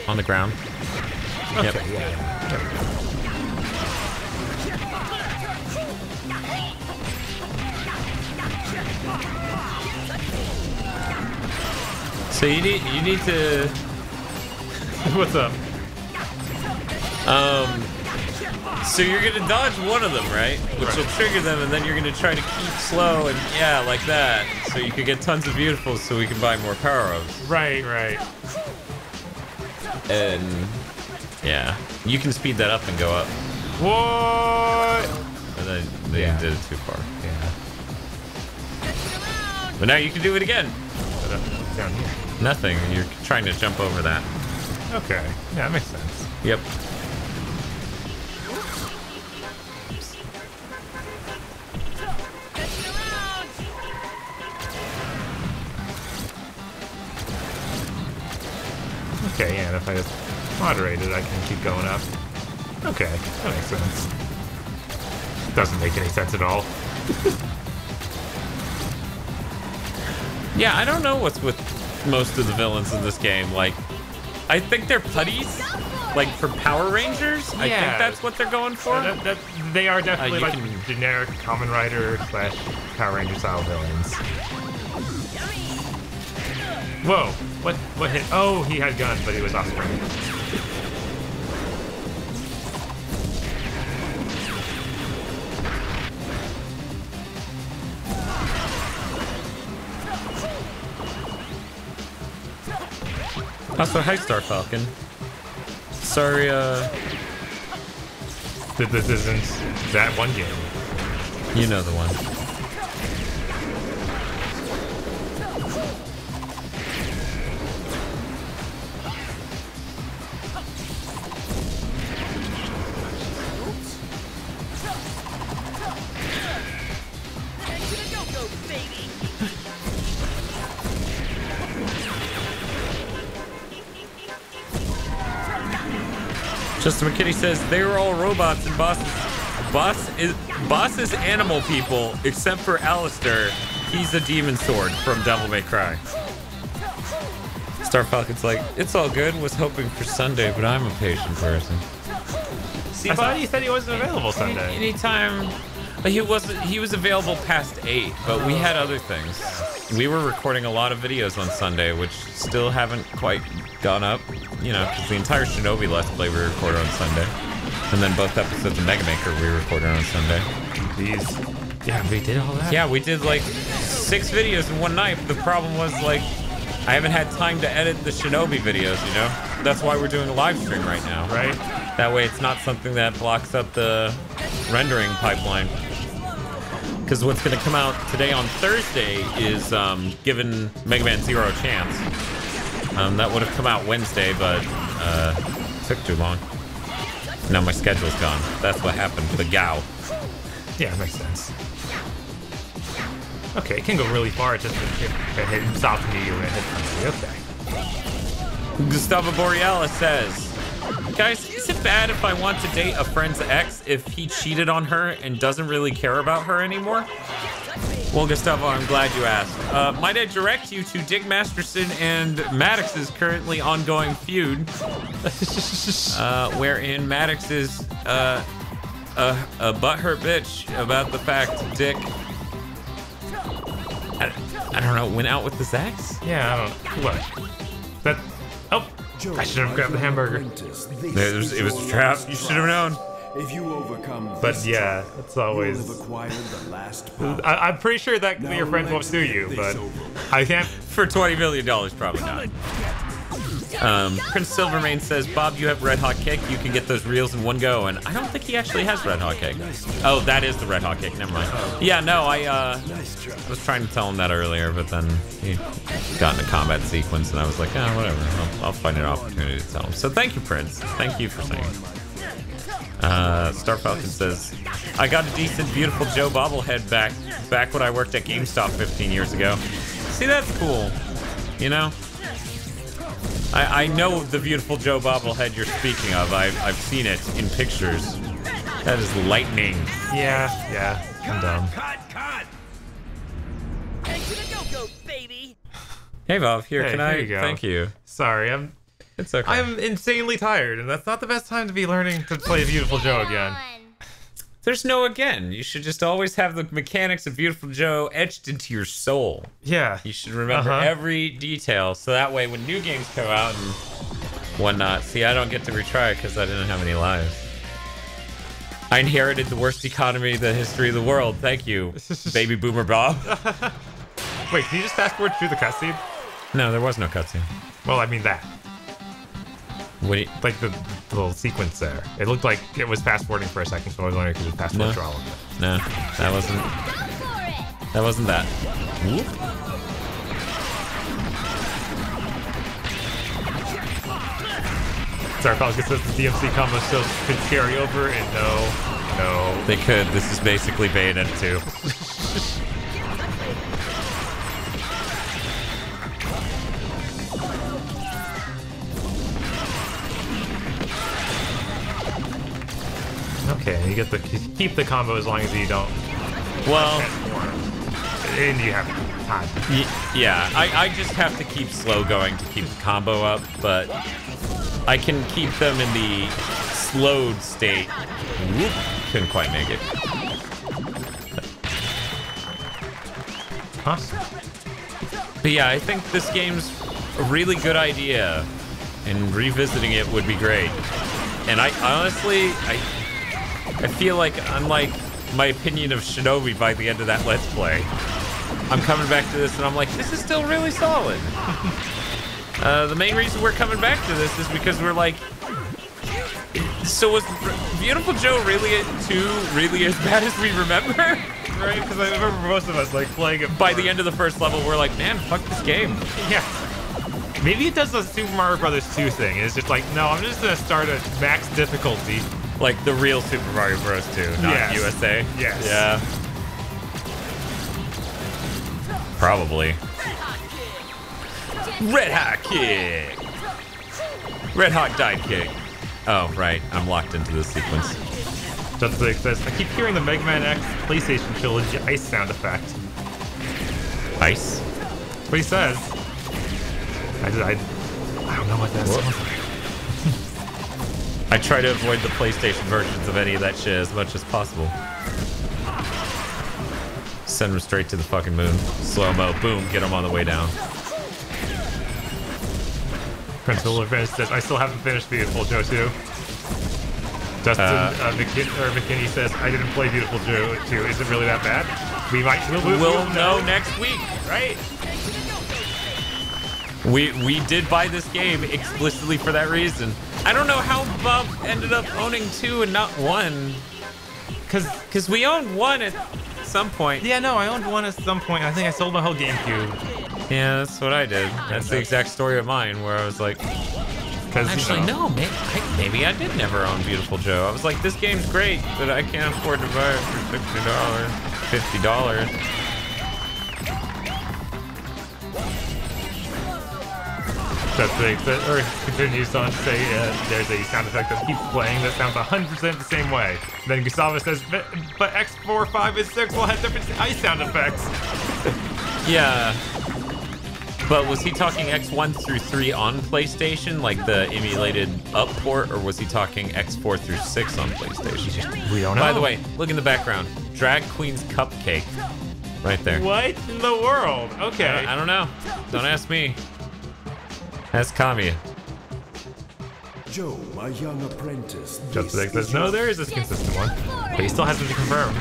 on the ground. Okay, Yep. yeah. There we go. So you need to. What's up? So you're gonna dodge one of them, right? Which will trigger them, and then you're gonna try to keep slow and yeah, like that. So you can get tons of beautifuls, so we can buy more power-ups. Right. And yeah, you can speed that up and go up. What? And then they did it too far. Yeah. But now you can do it again. Down here. Nothing. You're trying to jump over that. Okay. Yeah, that makes sense. Yep. Okay, yeah, and if I just moderate it, I can keep going up. Okay, that makes sense. Doesn't make any sense at all. Yeah, I don't know what's with most of the villains in this game. Like, I think they're putties, like for Power Rangers. I think that's what they're going for. They are definitely you like can- generic Kamen Rider / Power Ranger style villains. Whoa! What hit? Oh, he had guns, but he was off screen. Also, hi Star Falcon. Sorry, This isn't that one game. you know the one. Justin McKinney says they were all robots and bosses. Boss is animal people, except for Alistair. He's a demon sword from Devil May Cry. Star Falcon's like, it's all good. Was hoping for Sunday, but I'm a patient person. See, I thought he said he wasn't available Sunday. Anytime. He was available past 8, but we had other things. We were recording a lot of videos on Sunday, which still haven't quite gone up. You know, because the entire Shinobi Let's Play we recorded on Sunday. And then both episodes of Mega Maker we recorded on Sunday. Yeah, we did all that. Yeah, we did like 6 videos in one night. The problem was like, I haven't had time to edit the Shinobi videos, you know? That's why we're doing a live stream right now. Right. That way it's not something that blocks up the rendering pipeline. Because what's going to come out today on Thursday is giving Mega Man Zero a chance. That would have come out Wednesday, but took too long. Now my schedule's gone. That's what happened. The GAO. Yeah, makes sense. Okay, it can go really far. It's just if it hit South Media when it hits something. Okay. Gustavo Borealis says, guys, is it bad if I want to date a friend's ex if he cheated on her and doesn't really care about her anymore? Well, Gustavo, I'm glad you asked. Might I direct you to Dick Masterson and Maddox's currently ongoing feud, wherein Maddox is a butthurt bitch about the fact Dick, I don't know, went out with his ex? Yeah, I don't know. What? That... Oh! I should have grabbed the hamburger. It was a trap. You should have known. If you overcome But yeah, it's always... I'm pretty sure that your friends won't sue you, but I can't... For $20 million, probably not. Prince Silvermane says, Bob, you have Red Hot Cake. You can get those reels in one go. And I don't think he actually has Red Hot Cake. Oh, that is the Red Hot Cake. Never mind. Yeah, no, I was trying to tell him that earlier, but then he got in a combat sequence, and I was like, oh, whatever. I'll find an opportunity to tell him. So thank you, Prince. Thank you for saying. Star Falcon says, I got a decent Viewtiful Joe bobblehead back when I worked at GameStop 15 years ago. See, that's cool. You know? I know the Viewtiful Joe bobblehead you're speaking of. I've seen it in pictures. That is lightning. Yeah, I'm dumb. Hey, Bob, here, Hey, can here I? you go. Thank you. Sorry, It's okay. I'm insanely tired, and that's not the best time to be learning to play Viewtiful Joe again. There's no again. You should just always have the mechanics of Viewtiful Joe etched into your soul. Yeah. You should remember every detail, so that way when new games come out and whatnot, see, I don't get to retry it because I didn't have any lives. I inherited the worst economy in the history of the world. Thank you, baby boomer Bob. Wait, can you just fast forward through the cutscene? No, there was no cutscene. Well, I mean that. What do you... Like the little sequence there. It looked like it was fast forwarding for a second, so I was wondering if it was fast forward for all of it. No, that wasn't. That wasn't that. Whoop. Sorry, Falcon says the DMC combo still could carry over, and no. They could. This is basically Bayonetta 2. Okay, you get the keep the combo as long as you don't. Well, and you have time. Yeah, I just have to keep slow going to keep the combo up, but I can keep them in the slowed state. Whoop, couldn't quite make it. Huh? But yeah, I think this game's a really good idea, and revisiting it would be great. And I honestly, I feel like, unlike my opinion of Shinobi by the end of that Let's Play, I'm coming back to this and I'm like, this is still really solid. The main reason we're coming back to this is because we're like, so was Viewtiful Joe really as bad as we remember? Right? Because I remember most of us like playing it. By the end of the first level, we're like, man, fuck this game. Yeah. Maybe it does the Super Mario Brothers 2 thing. It's just like, no, I'm just gonna start at max difficulty. Like the real Super Mario Bros. 2, not USA. Yes. Yeah. Probably. Red Hot Kick. Red Hot Dive Kick. Oh, right. I'm locked into this sequence. Just like this. I keep hearing the Mega Man X PlayStation Trilogy ice sound effect. Ice? That's what he says. I don't know what that sounds like. I try to avoid the PlayStation versions of any of that shit as much as possible. Send him straight to the fucking moon. Slow-mo, boom, get him on the way down. Principal Advantage says, I still haven't finished Viewtiful Joe 2. Justin McKinney says, I didn't play Viewtiful Joe 2. Is it really that bad? We'll know next week, right? We did buy this game explicitly for that reason. I don't know how Bob ended up owning 2 and not 1. Cause we owned 1 at some point. Yeah, no, I owned 1 at some point. I think I sold my whole GameCube. Yeah, that's what I did. That's the exact story of mine, where I was like, actually, no, maybe I did never own Viewtiful Joe. I was like, this game's great, but I can't afford to buy it for $50. That's or continues on to say there's a sound effect that keeps playing that sounds 100% the same way. Then Gustavo says, but X4, 5, and 6 will have different ice sound effects. Yeah. But was he talking X1 through 3 on PlayStation, like the emulated up port, or was he talking X4 through 6 on PlayStation? We don't know. By the way, look in the background. Drag Queen's Cupcake. Right there. What in the world? Okay. I don't know. Don't ask me. Ask Kamiya. Joe, my young apprentice. Just like says, no, there is this consistent one. But he still hasn't been confirmed.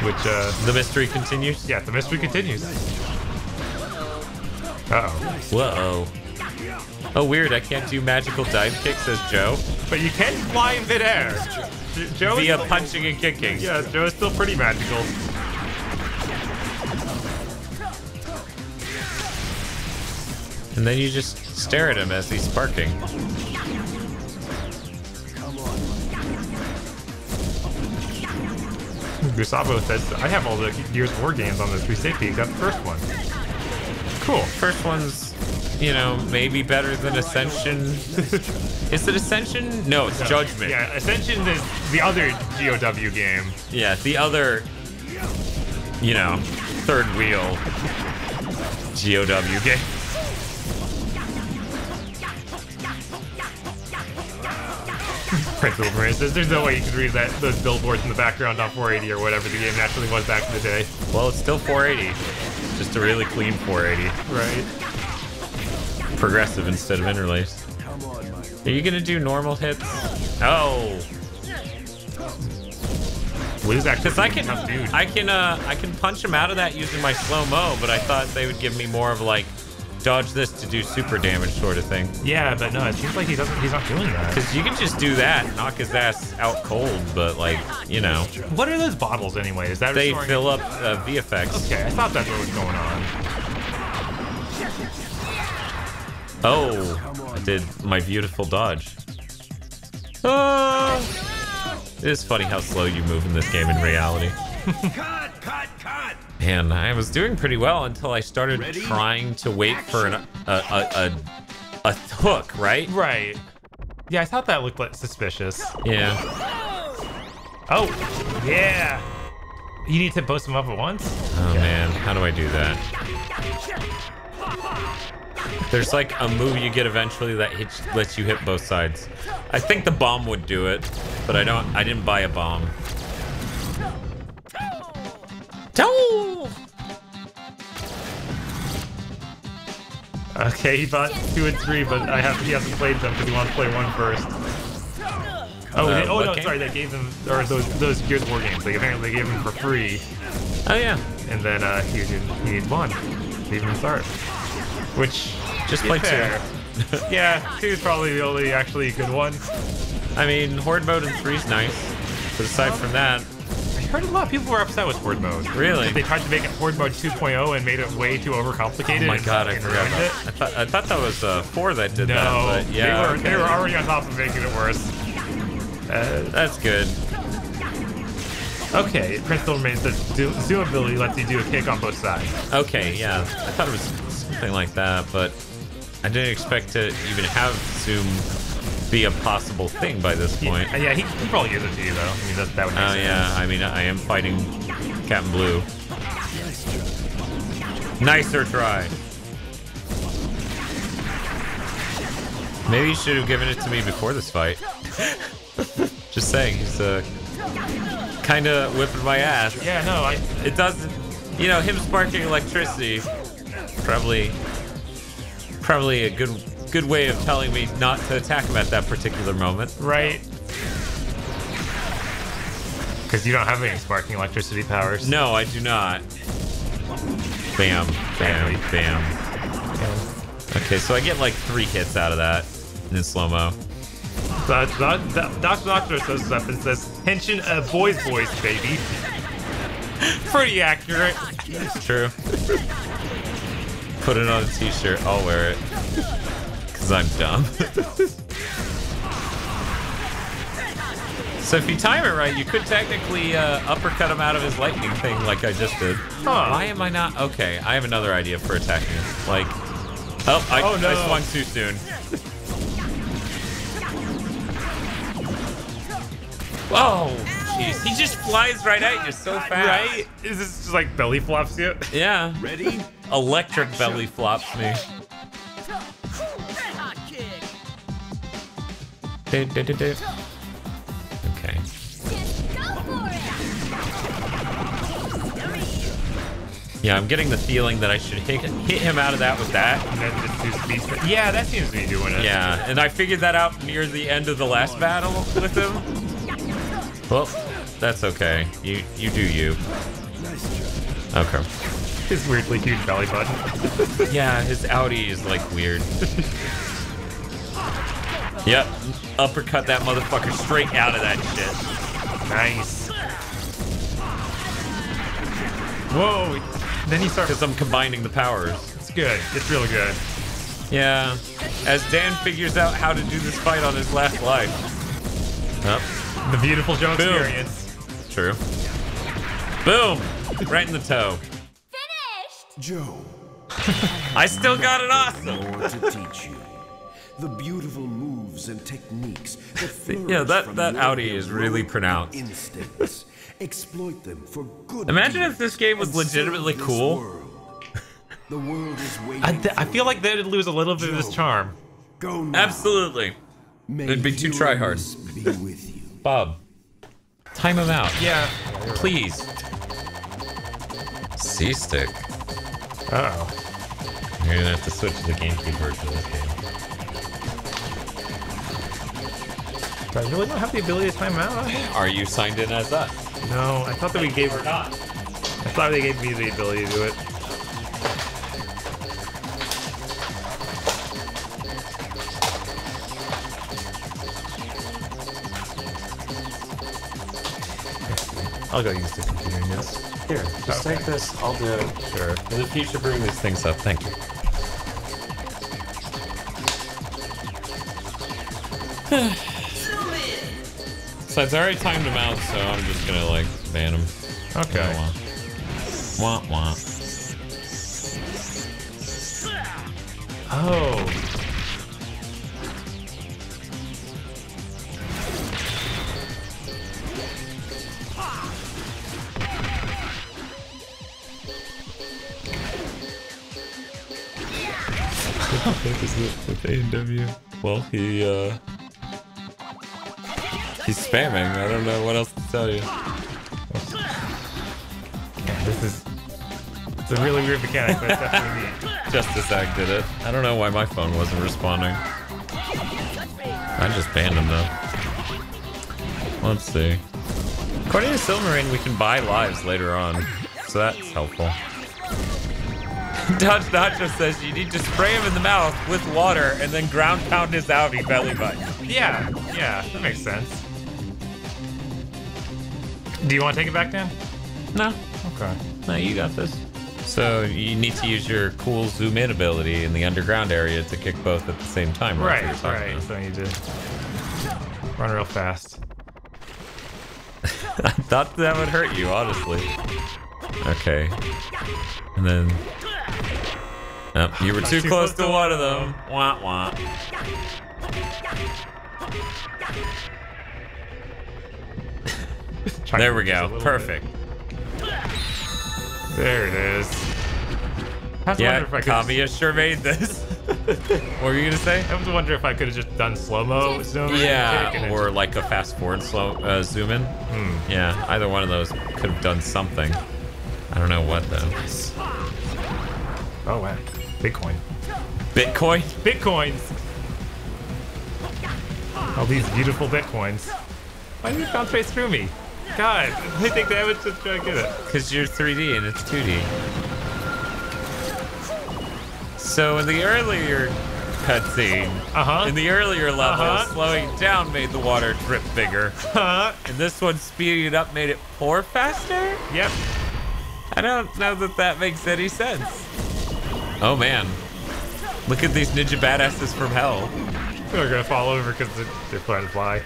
Which, the mystery continues? Yeah, the mystery continues. Uh-oh. Whoa. Oh, weird. I can't do magical dive kicks as Joe. But you can fly in midair. Joe via punching and kicking. Yeah, Joe is still pretty magical. And then you just stare at him as he's sparking. Gustavo says, I have all the Gears of War games on the 360 except the first one. Cool. First one's, you know, maybe better than Ascension. Is it Ascension? No, it's Judgment. Yeah, Ascension is the other GOW game. Yeah, the other, you know, third wheel GOW game. Principal Maria says, there's no way you could read those billboards in the background on 480 or whatever the game naturally was back in the day. Well, it's still 480. Just a really clean 480. Right. Progressive instead of interlaced. Are you gonna do normal hits? Oh. Wiz actually because I can punch him out of that using my slow-mo, but I thought they would give me more of like dodge this to do super damage sort of thing. Yeah, but no, it seems like he's not doing that. Because you can just do that, knock his ass out cold, but like, you know. What are those bottles anyway? Is that they fill up VFX? Okay, I thought that's what was going on. Oh, I did my beautiful dodge. Oh. It is funny how slow you move in this game in reality. Cut! Man, I was doing pretty well until I started trying to wait for a hook, right? Right. Yeah, I thought that looked like suspicious. Yeah. Oh, yeah. You need to post them up at once? Oh man, how do I do that? There's like a move you get eventually that lets you hit both sides. I think the bomb would do it, but I didn't buy a bomb. Toe! Okay, he bought 2 and 3, but he hasn't played them because he wants to play 1 first. Oh, no, sorry, they gave them those Gears of War games. They apparently gave them for free. Oh yeah. And then he needed 1. He didn't start. Which just play 2. Yeah, 2 is probably the only actually good one. I mean, Horde mode in 3 is nice, but aside from that, I heard a lot of people were upset with Horde mode. Really? They tried to make it Horde mode 2.0 and made it way too overcomplicated. Oh my god, I forgot about it. I thought that was 4 that did that. But yeah, they were already on top of making it worse. That's good. Okay, Principal remains that zoom ability lets you do a kick on both sides. Okay, yeah, I thought it was something like that, but I didn't expect to even have zoom be a possible thing by this point. Yeah, he probably gives it to you though. I mean, that would make sense. Yeah, I mean, I am fighting Captain Blue. Nicer try. Maybe you should have given it to me before this fight. Just saying, he's kind of whipping my ass. Yeah, no, it doesn't. You know, him sparking electricity, probably a good way of telling me not to attack him at that particular moment. Right. Because you don't have any sparking electricity powers. No, I do not. Bam, bam, bam. Okay, so I get like 3 hits out of that in slow-mo. Doctor shows up and says, "Henshin a boy's voice, baby." Pretty accurate. It's true. Put it on a t-shirt, I'll wear it. Cause I'm dumb. So if you time it right, you could technically uppercut him out of his lightning thing like I just did. Huh. Why am I not? Okay, I have another idea for attacking him. Like, I swung too soon. Whoa, jeez, he just flies right at you so fast. Right? Is this just like belly flops you? Yeah. Ready? Electric belly flops me. Okay. Yeah, I'm getting the feeling that I should hit him out of that with that. And then just do speed. Yeah, that seems to be doing it. Yeah, and I figured that out near the end of the last battle with him. Well, that's okay. You do you. Okay. His weirdly huge belly button. Yeah, his Audi is like weird. Yep, uppercut that motherfucker straight out of that shit. Nice. Whoa. Then he starts. Because I'm combining the powers. It's good. It's really good. Yeah. As Dan figures out how to do this fight on his last life. Oh. The Viewtiful Joe Boom. experience. True. Boom! Right in the toe. Finished! Joe, I still got it awesome! I want to teach you the beautiful moves and techniques that flourish Yeah, that from Audi your is really heroic pronounced. Instincts. Exploit them for good. Imagine if deeds this game was and legitimately serve this cool. world. The world is waiting I feel like that would lose a little bit of its charm. Go now. Absolutely. May It'd be too heroes tryhard. be with you. Bob, time him out. Yeah. Please. C-stick. Uh-oh. You're gonna have to switch to the GameCube version of this game. Do I really not have the ability to time out? Are you signed in as us? No, I thought that we gave Or not? I thought they gave me the ability to do it. I'll go use the computer in this. Here, just take this. I'll do it. Sure. In the future, bring these things up. Thank you. Besides, I already timed him out, so I'm just gonna, like, ban him. Okay. Wah, wah. Oh. With A&W. Well, he's spamming. I don't know what else to tell you. It's a really weird mechanic, but it's definitely neat. Justice Act did it. I don't know why my phone wasn't responding. I just banned him though. Let's see. According to Silverring, we can buy lives later on, so that's helpful. Dodge Nacho says you need to spray him in the mouth with water and then ground pound his Audi belly button. Yeah, that makes sense. Do you want to take it back, Dan? No, Okay. no, you got this. So you need to use your cool zoom in ability in the underground area to kick both at the same time. Right. So So you need to run real fast. I thought that would hurt you, honestly. Okay. And then... Oh, you were too close to one of them. Wah, wah. There we go. Perfect. There it is. I was Yeah, wondering if I could Kamiya sure made this. What were you gonna say? I was wondering if I could have just done slow-mo zoom in. Yeah, or like a fast forward slow zoom in. Yeah, either one of those could have done something. I don't know what though. Oh wow, Bitcoin. Bitcoin? Bitcoins. All these beautiful Bitcoins. Why did you bounce right through me? God, I think damage to try to get it. Because you're 3D and it's 2D. So in the earlier cutscene, in the earlier level, slowing down made the water drip bigger. And this one speeding it up made it pour faster? Yep. I don't know that that makes any sense. Oh man. Look at these ninja badasses from hell. They're gonna fall over because they're trying to fly.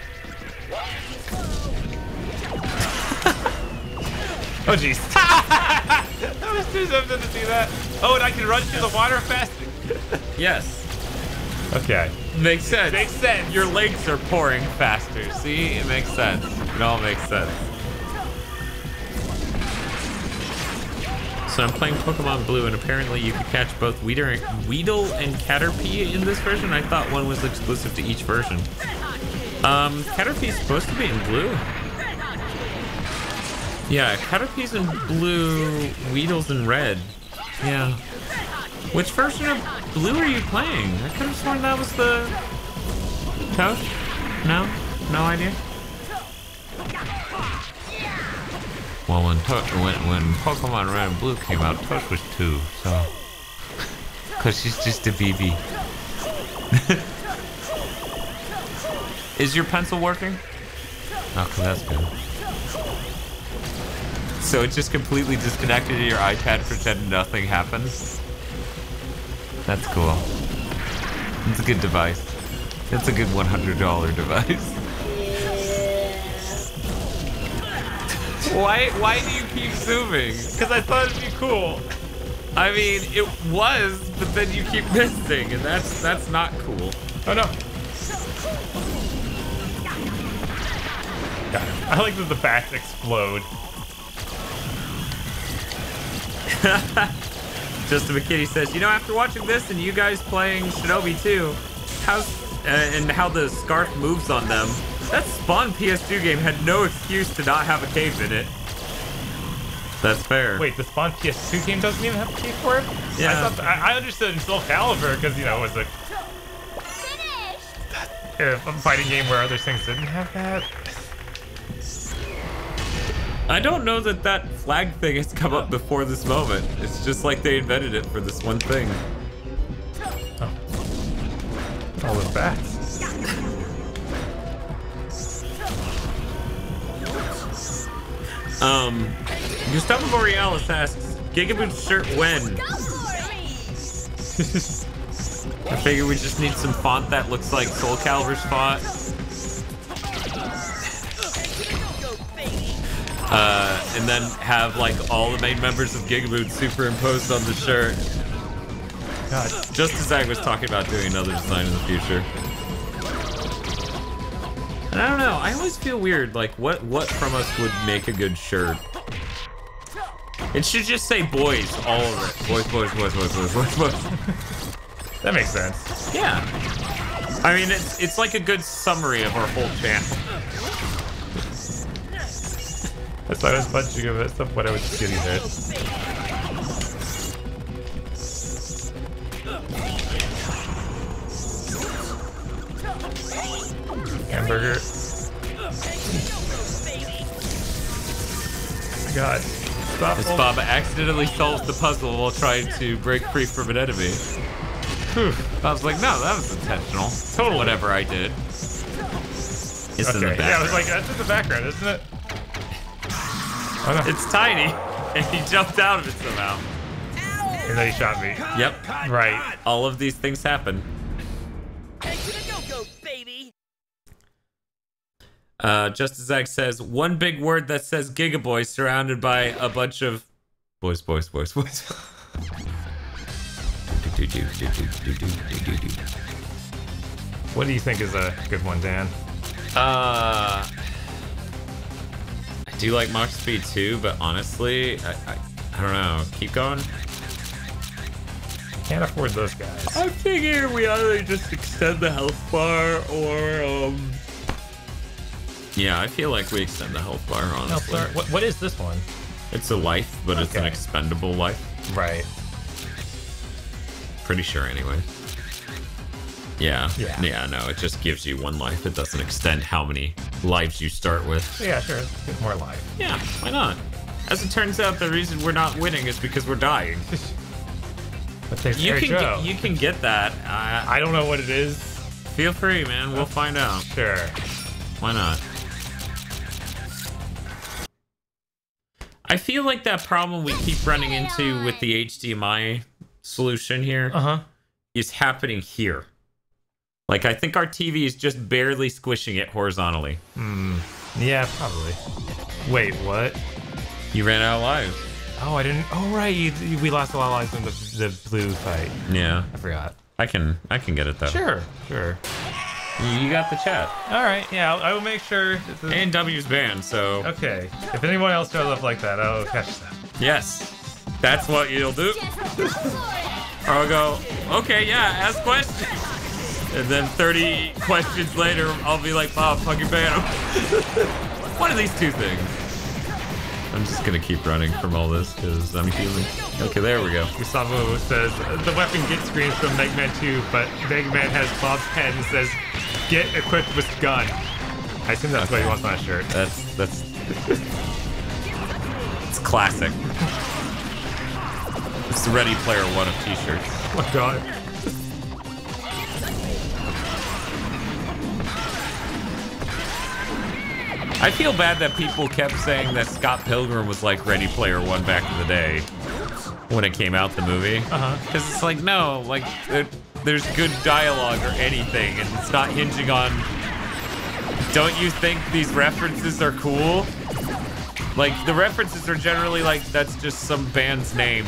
Oh jeez. I was too tempted to see that. Oh, and I can run through the water faster. Yes. Okay. Makes sense. Makes sense. Your legs are pouring faster. See? It makes sense. It all makes sense. So I'm playing Pokemon Blue, and apparently you could catch both Weedle and Caterpie in this version. I thought one was exclusive to each version. Caterpie's supposed to be in blue. Yeah, Caterpie's in blue, Weedle's in red. Yeah. Which version of blue are you playing? I could have sworn that was the Toad? No? No idea? Well, when Pokemon Red and Blue came out, Toad was 2, so... Because she's just a BB. Is your pencil working? Okay, that's good. So it just completely disconnected to your iPad, pretend nothing happened? That's cool. It's a good device. It's a good $100 device. Why do you keep zooming? Because I thought it'd be cool. I mean, it was, but then you keep missing, and that's not cool. Oh no. Got it. I like that the bats explode. Justin McKinney says, you know, after watching this and you guys playing Shinobi 2, and how the scarf moves on them, that Spawn PS2 game had no excuse to not have a cape in it. That's fair. Wait, the Spawn PS2 game doesn't even have a cape for it? Yeah. I understood in Soul Calibur because, you know, it was a fighting game where other things didn't have that. I don't know that that flag thing has come up before this moment. It's just like they invented it for this one thing. Oh. All the bats. Gustavo Borealis asks, Gigaboot's shirt when? I figure we just need some font that looks like Soul Calibur's font. And then have like all the main members of Gigaboot superimposed on the shirt. God, just as I was talking about doing another design in the future. And I don't know, I always feel weird, like what from us would make a good shirt? It should just say boys all over it. Boys, boys, boys, boys, boys, boys, boys. That makes sense. Yeah. I mean, it's like a good summary of our whole channel. That's why I was punching him at stuff when I was just getting hit. Hamburger. Oh my God. Stop. This Baba accidentally solves the puzzle while trying to break free from an enemy. Whew. I was like, no, that was intentional. Totally. Whatever I did. It's in the background. Yeah, I was like, that's in the background, isn't it? Oh, no. It's tiny, and he jumped out of it somehow. And then he shot me. Yep. Right. All of these things happen. Justice Zag says, one big word that says Gigaboy surrounded by a bunch of boys, boys, boys, boys. What do you think is a good one, Dan? I do you like Mach Speed too? But honestly, I don't know. Keep going. Can't afford those guys. I figure we either just extend the health bar or yeah, I feel like we extend the health bar, honestly. What is this one? It's a life, but it's an expendable life. Right. Pretty sure anyway. Yeah. No, it just gives you one life. It doesn't extend how many lives you start with. Yeah, sure. Get more life. Yeah, why not? As it turns out, the reason we're not winning is because we're dying. But there's you can get that. I don't know what it is. Feel free, man. We'll find out. Sure. Why not? I feel like that problem we keep running into with the HDMI solution here is happening here. Like, I think our TV is just barely squishing it horizontally. Yeah, probably. Wait, what? You ran out of lives. Oh, I didn't. Oh, right. We lost a lot of lives in the blue fight. Yeah. I forgot. I can get it, though. Sure. You got the chat. All right. Yeah, I will make sure. And W's banned, so... Okay. If anyone else shows up like that, I'll catch them. Yes. That's what you'll do. Or I'll go, okay, yeah, ask questions. And then 30 questions later, I'll be like, Bob, fucking ban him. One of these two things. I'm just gonna keep running from all this because I'm feeling... Okay, there we go. Gustavo says, the weapon gets screens from Mega Man 2, but Mega Man has Bob's head and says, get equipped with gun. I assume that's what he wants on his shirt. That's... It's classic. It's the Ready Player One of t-shirts. Oh my god. I feel bad that people kept saying that Scott Pilgrim was like Ready Player One back in the day when it came out, the movie. Because it's like, no, like, there's good dialogue or anything, and it's not hinging on... Don't you think these references are cool? Like, the references are generally like, that's just some band's name.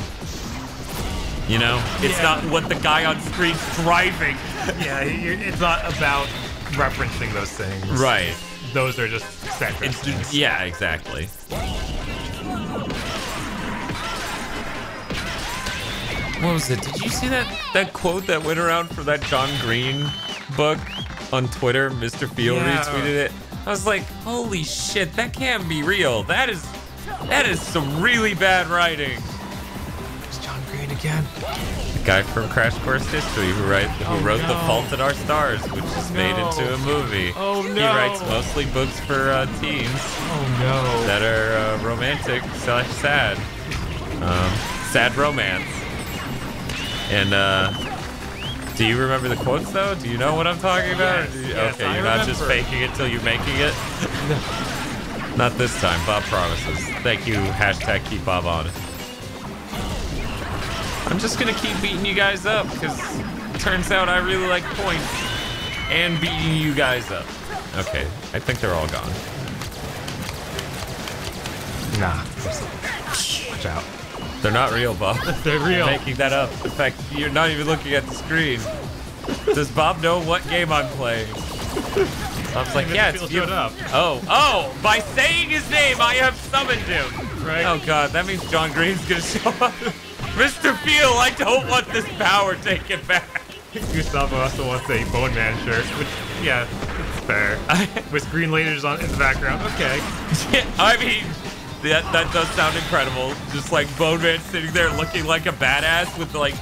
You know? It's not what the guy on screen's driving. Yeah, it's not about referencing those things. Right. Those are just separate things. Yeah, exactly. What was it? Did you see that quote that went around for that John Green book on Twitter? Mr. Field retweeted it. I was like, holy shit, that can't be real. That is some really bad writing. It's John Green again. The guy from Crash Course History who wrote The Fault in Our Stars, which is made into a movie. Oh no! He writes mostly books for teens. Oh no! That are romantic / sad. Sad romance. And do you remember the quotes though? Do you know what I'm talking about? Yes, Okay, you're not just faking it till you're making it. Not this time. Bob promises. Thank you. # keep Bob on it. I'm just gonna keep beating you guys up because it turns out I really like points and beating you guys up. Okay, I think they're all gone. Nah. Watch out. They're not real, Bob. They're real. I'm making that up. In fact, you're not even looking at the screen. Does Bob know what game I'm playing? Bob's like, yeah, it's you. Oh, by saying his name, I have summoned him. Right. Oh god, that means John Green's gonna show up. Mr. Field, I don't want this power taken back. Gustavo also wants a Bone Man shirt, which, yeah, it's fair. With green lasers on in the background. Okay. I mean, that does sound incredible. Just like Bone Man sitting there looking like a badass with like,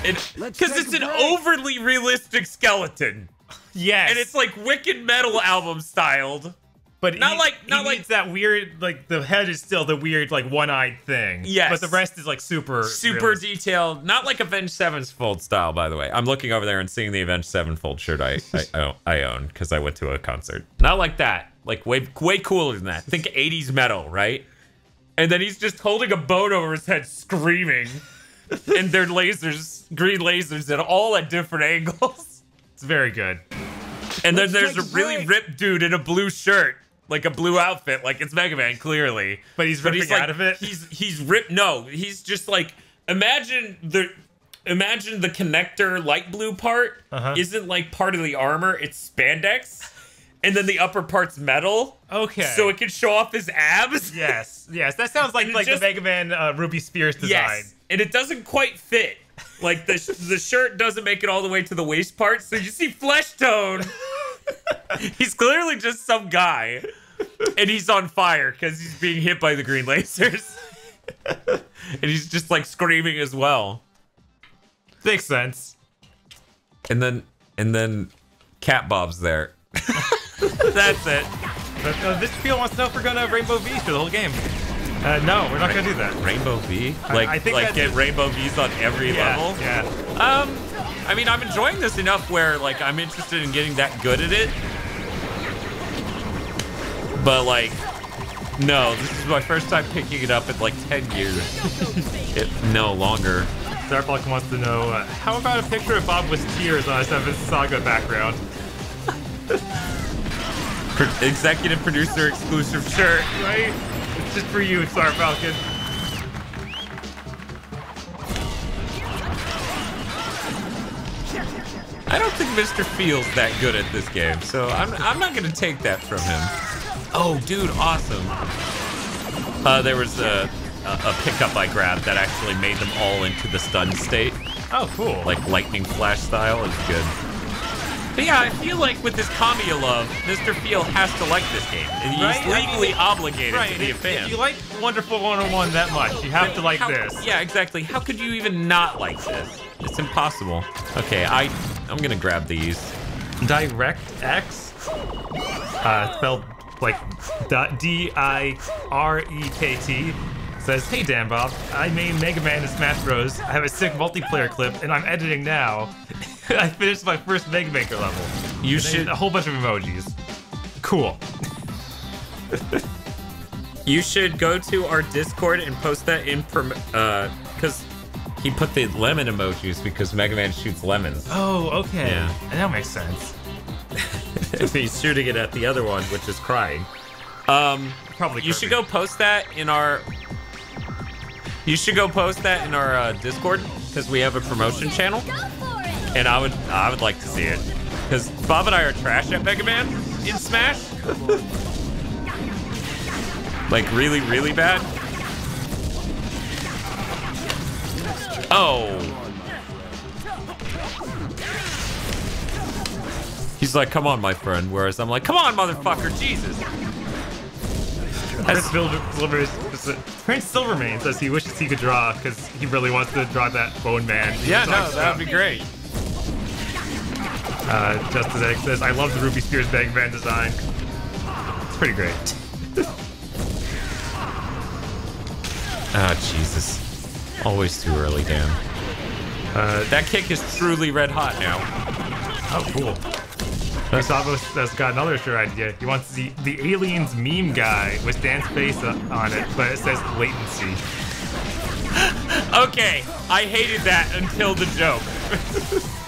because it's an overly realistic skeleton. Yes. And it's like Wicked Metal album styled. But not like it's that weird, like the head is still the weird like one-eyed thing. Yes. But the rest is like super realistic. Detailed. Not like Avenged Sevenfold style, by the way. I'm looking over there and seeing the Avenged Sevenfold shirt I own because I went to a concert. Not like that. Like way cooler than that. Think 80s metal, right? And then he's just holding a bone over his head, screaming, and they're lasers, green lasers, and all at different angles. It's very good. And then there's a really ripped dude in a blue shirt. Like a blue outfit, like it's Mega Man, clearly. But he's ripping out of it? He's ripped, no, he's just like, imagine the connector light blue part isn't like part of the armor, it's spandex. and then the upper part's metal. Okay. So it can show off his abs. Yes. That sounds like the Mega Man Ruby Spears design. Yes, and it doesn't quite fit. Like the shirt doesn't make it all the way to the waist part, so you see flesh tone. He's clearly just some guy, and he's on fire because he's being hit by the green lasers, and he's just like screaming as well. Makes sense. And then Cat Bob's there. That's it. But, this Feel wants to know if we're gonna Rainbow V for the whole game. No, we're not gonna do that. Rainbow V? I think get Rainbow Vs on every level? Yeah. I mean, I'm enjoying this enough where, like, I'm interested in getting that good at it. But, like, no, this is my first time picking it up in, like, 10 years. No longer. Starbuck wants to know, how about a picture of Bob with tears on a Seventh Saga background? Executive producer exclusive shirt. Right? It's just for you, Star Falcon. I don't think Mr. Feel's that good at this game, so I'm not gonna take that from him. Oh, dude, awesome. There was a pickup I grabbed that actually made them all into the stun state. Oh, cool. Like lightning flash style is good. But yeah, I feel like with this Kamiya love, Mr. Feel has to like this game. And he's legally obligated to be a fan. If you like Wonderful 101 that much, you have to like this. Yeah, exactly. How could you even not like this? It's impossible. Okay, I'm gonna grab these. DirectX, spelled like D-I-R-E-K-T, says, "Hey Dan Bob, I made Mega Man and Smash Bros. I have a sick multiplayer clip, and I'm editing now. I finished my first Mega Maker level. You should a whole bunch of emojis. Cool. You should go to our Discord and post that in because he put the lemon emojis because Mega Man shoots lemons. Oh, okay. Yeah. That makes sense. He's shooting it at the other one, which is crying. Probably. You should go post that in our. You should go post that in our Discord because we have a promotion channel, and I would like to see it because Bob and I are trash at Mega Man in Smash. Like really, really bad. Oh. He's like, come on, my friend. Whereas I'm like, come on, motherfucker, Jesus. Prince Silvermane says he wishes he could draw because he really wants to draw that Bone Man. Yeah, no, that would be great. Justice Egg says, I love the Ruby Spears Mega Man design. It's pretty great. Ah, Jesus. Always too early, Dan. That kick is truly red hot now. Oh, cool. Gustavo has got another shirt idea. He wants the aliens meme guy with Dan's face on it, but it says latency. Okay, I hated that until the joke.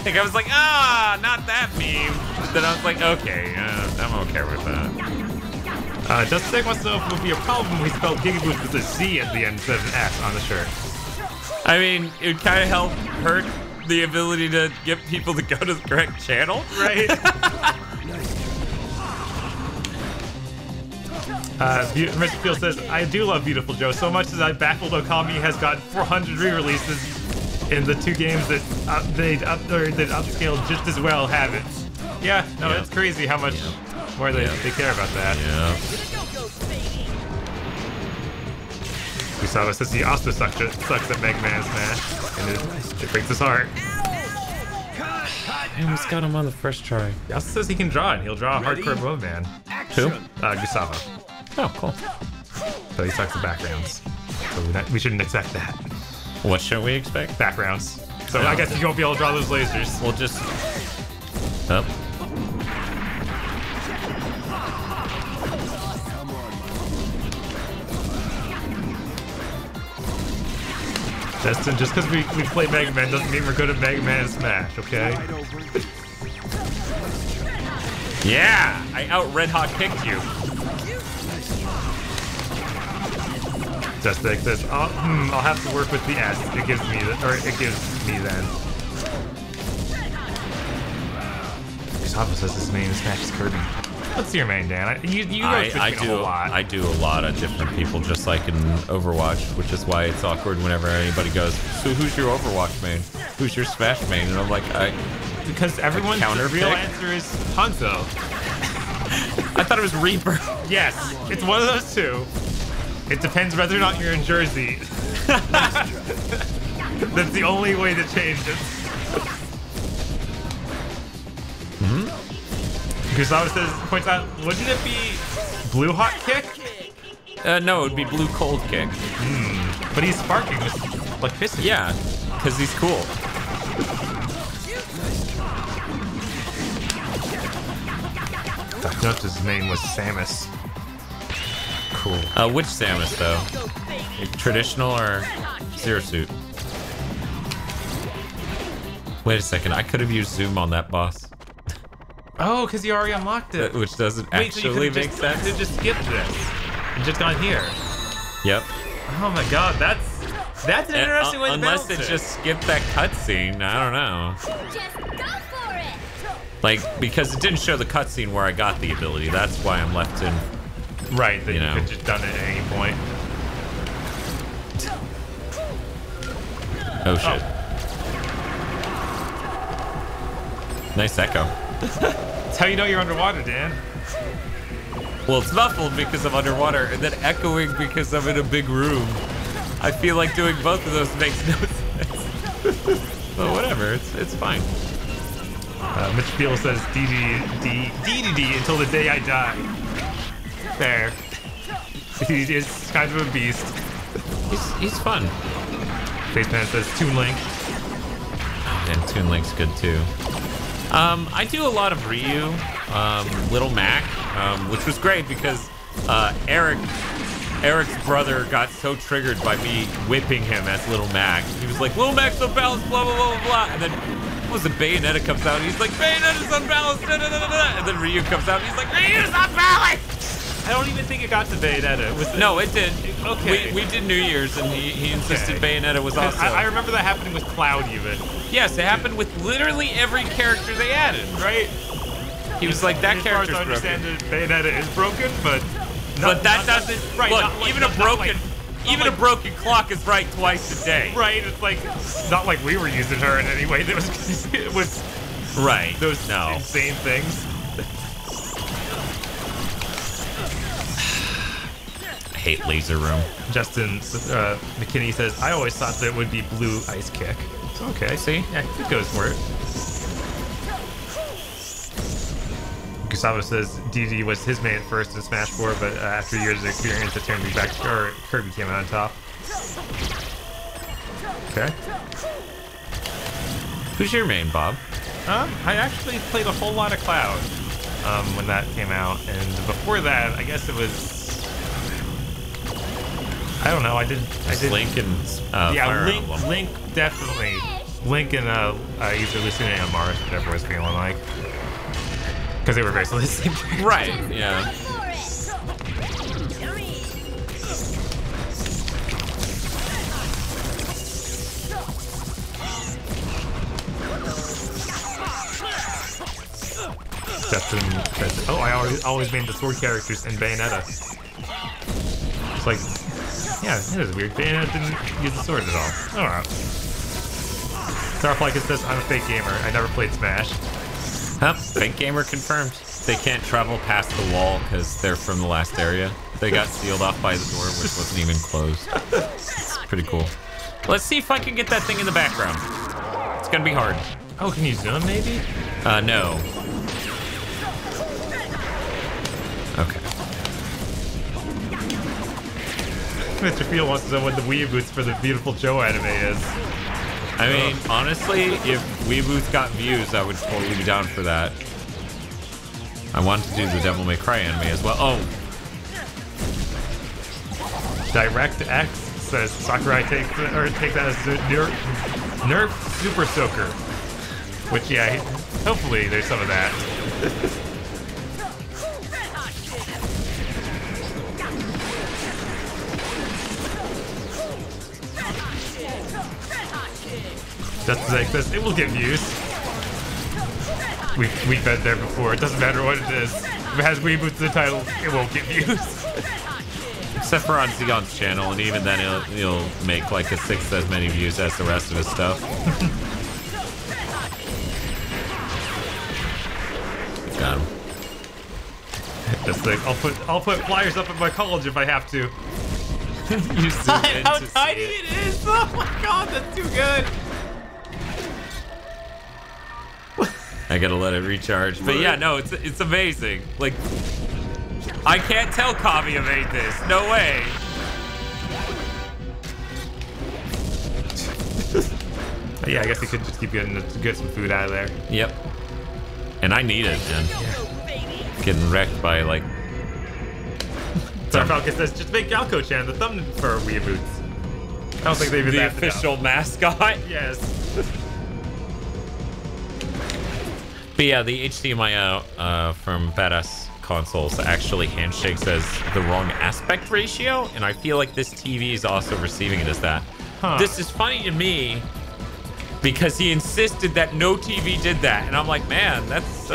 Like I was like, not that meme. But then I was like, okay, I'm okay with that. Justice Egg wants to know if it would be a problem if we spelled Gigaboost with a Z at the end instead of an S on the shirt. I mean, it would kind of hurt the ability to get people to go to the correct channel. Right? Mr. Field says, I do love Viewtiful Joe so much that I baffled Okami has gotten 400 re-releases in the two games that they upscaled just as well haven't. Yeah, no, it's crazy how much more they care about that. Yeah. Gustavo says he also sucks at Mega Man Smash, and it breaks his heart. I almost got him on the first try. He also says he can draw, and he'll draw a hardcore Bone Man. Who? Gustavo. Oh, cool. So he sucks at backgrounds. So we shouldn't expect that. What should we expect? Backgrounds. So I guess you won't be able to draw those lasers. We'll just... Oh. Justin, just because we play Mega Man doesn't mean we're good at Mega Man and Smash, okay? Yeah! I out-red hot kicked you. Justin says, I'll have to work with the S. It gives me then. Gustavo says his name in Smash is Kirby. What's your main, Dan? You go between a whole lot. I do a lot of different people, just like in Overwatch, which is why it's awkward whenever anybody goes, so who's your Overwatch main? Who's your Smash main? And I'm like, because everyone's real answer is Hanzo. I thought it was Reaper. Yes, it's one of those two. It depends whether or not you're in Jersey. That's the only way to change it. Gustavo points out, wouldn't it be blue hot kick? No, it would be blue cold kick. But he's sparking with electricity. Yeah, because he's cool. I noticed his name was Samus. Cool. Which Samus though? Traditional or Zero Suit? Wait a second, I could have used Zoom on that boss. Oh, because you already unlocked it. Which doesn't Wait, so actually make sense. You just skipped this and just gone here. Yep. Oh my god, that's an interesting way to balance Unless it just skipped that cutscene, I don't know. Just go for it. Like, because it didn't show the cutscene where I got the ability. That's why I'm left in. Right, that you could just done it at any point. Oh shit. Nice echo. That's how you know you're underwater, Dan. Well, it's muffled because I'm underwater, and then echoing because I'm in a big room. I feel like doing both of those makes no sense. But whatever, it's fine. Mitch Beal says DDD until the day I die. Fair. He is kind of a beast. He's fun. Faceman says Toon Link. And Toon Link's good too. I do a lot of Ryu, Little Mac, which was great because Eric's brother got so triggered by me whipping him as Little Mac. He was like, Little Mac's unbalanced, blah, blah, blah, blah, blah. And then, what was it, Bayonetta comes out, and he's like, Bayonetta's unbalanced, da, da, da, da, da. And then Ryu comes out, and he's like, Ryu's unbalanced! I don't even think it got to Bayonetta. No, it did. Okay. We did New Year's, and he insisted Bayonetta was also. I remember that happening with Cloud even. Yes, it happened with literally every character they added. Right? He was like, that character's broken. As far as I understand it, Bayonetta is broken, but that doesn't. Right, look, not like, even not, a broken, not even a broken clock is right twice a day. Right? It's like not like we were using her in any way. That was it was right. Those insane things. I hate Laser Room. Justin McKinney says, I always thought that it would be blue ice kick. It's okay. See? Yeah, it goes for it. Gustavo says DD was his main at first in Smash 4, but after years of experience, it turned me back to Kirby came out on top. Okay. Who's your main, Bob? I actually played a whole lot of Cloud when that came out, and before that, I guess it was. I don't know. I did Link and yeah, Link definitely. Link and either Lucina and Mars, whatever it was feeling like, because they were basically the same thing. Right. Yeah. Justin says, "Oh, I always made the sword characters in Bayonetta." It's like. Yeah, it is weird. Bayonetta didn't use the sword at all. Alright. Starflycus says, I'm a fake gamer. I never played Smash. Huh? Fake gamer confirmed. They can't travel past the wall because they're from the last area. They got sealed off by the door, which wasn't even closed. It's pretty cool. Let's see if I can get that thing in the background. It's gonna be hard. Oh, can you zoom maybe? No. Okay. Mr. Field wants to know what the Weeaboots for the Viewtiful Joe anime is. I mean, honestly, if Weeaboots got views, I would totally be down for that. I want to do the Devil May Cry anime as well. Oh. DirectX says Sakurai take that as a Nerf Super Soaker. Which, yeah, hopefully there's some of that. Just like this, it will get views. We've been there before. It doesn't matter what it is. it has reboots in the title, it won't get views. Except for on Zeon's channel, and even then he'll make like a 6th as many views as the rest of his stuff. Got him. Just like I'll put flyers up at my college if I have to. You zoom in How to see tiny it. it is! Oh my god, that's too good. I gotta let it recharge. But yeah, no, it's amazing. Like, I can't tell Kamiya made this. No way. Yeah, I guess he could just keep getting some food out of there. Yep. And I need it, man. Getting wrecked by like. Star Falcon says, just make Galco-chan the thumb for Weeaboots. I don't think they've been The that official mascot. Yes. But yeah, the HDMI out from Badass Consoles actually handshakes as the wrong aspect ratio, and I feel like this TV is also receiving it as that. Huh. This is funny to me because he insisted that no TV did that, and I'm like, man, that's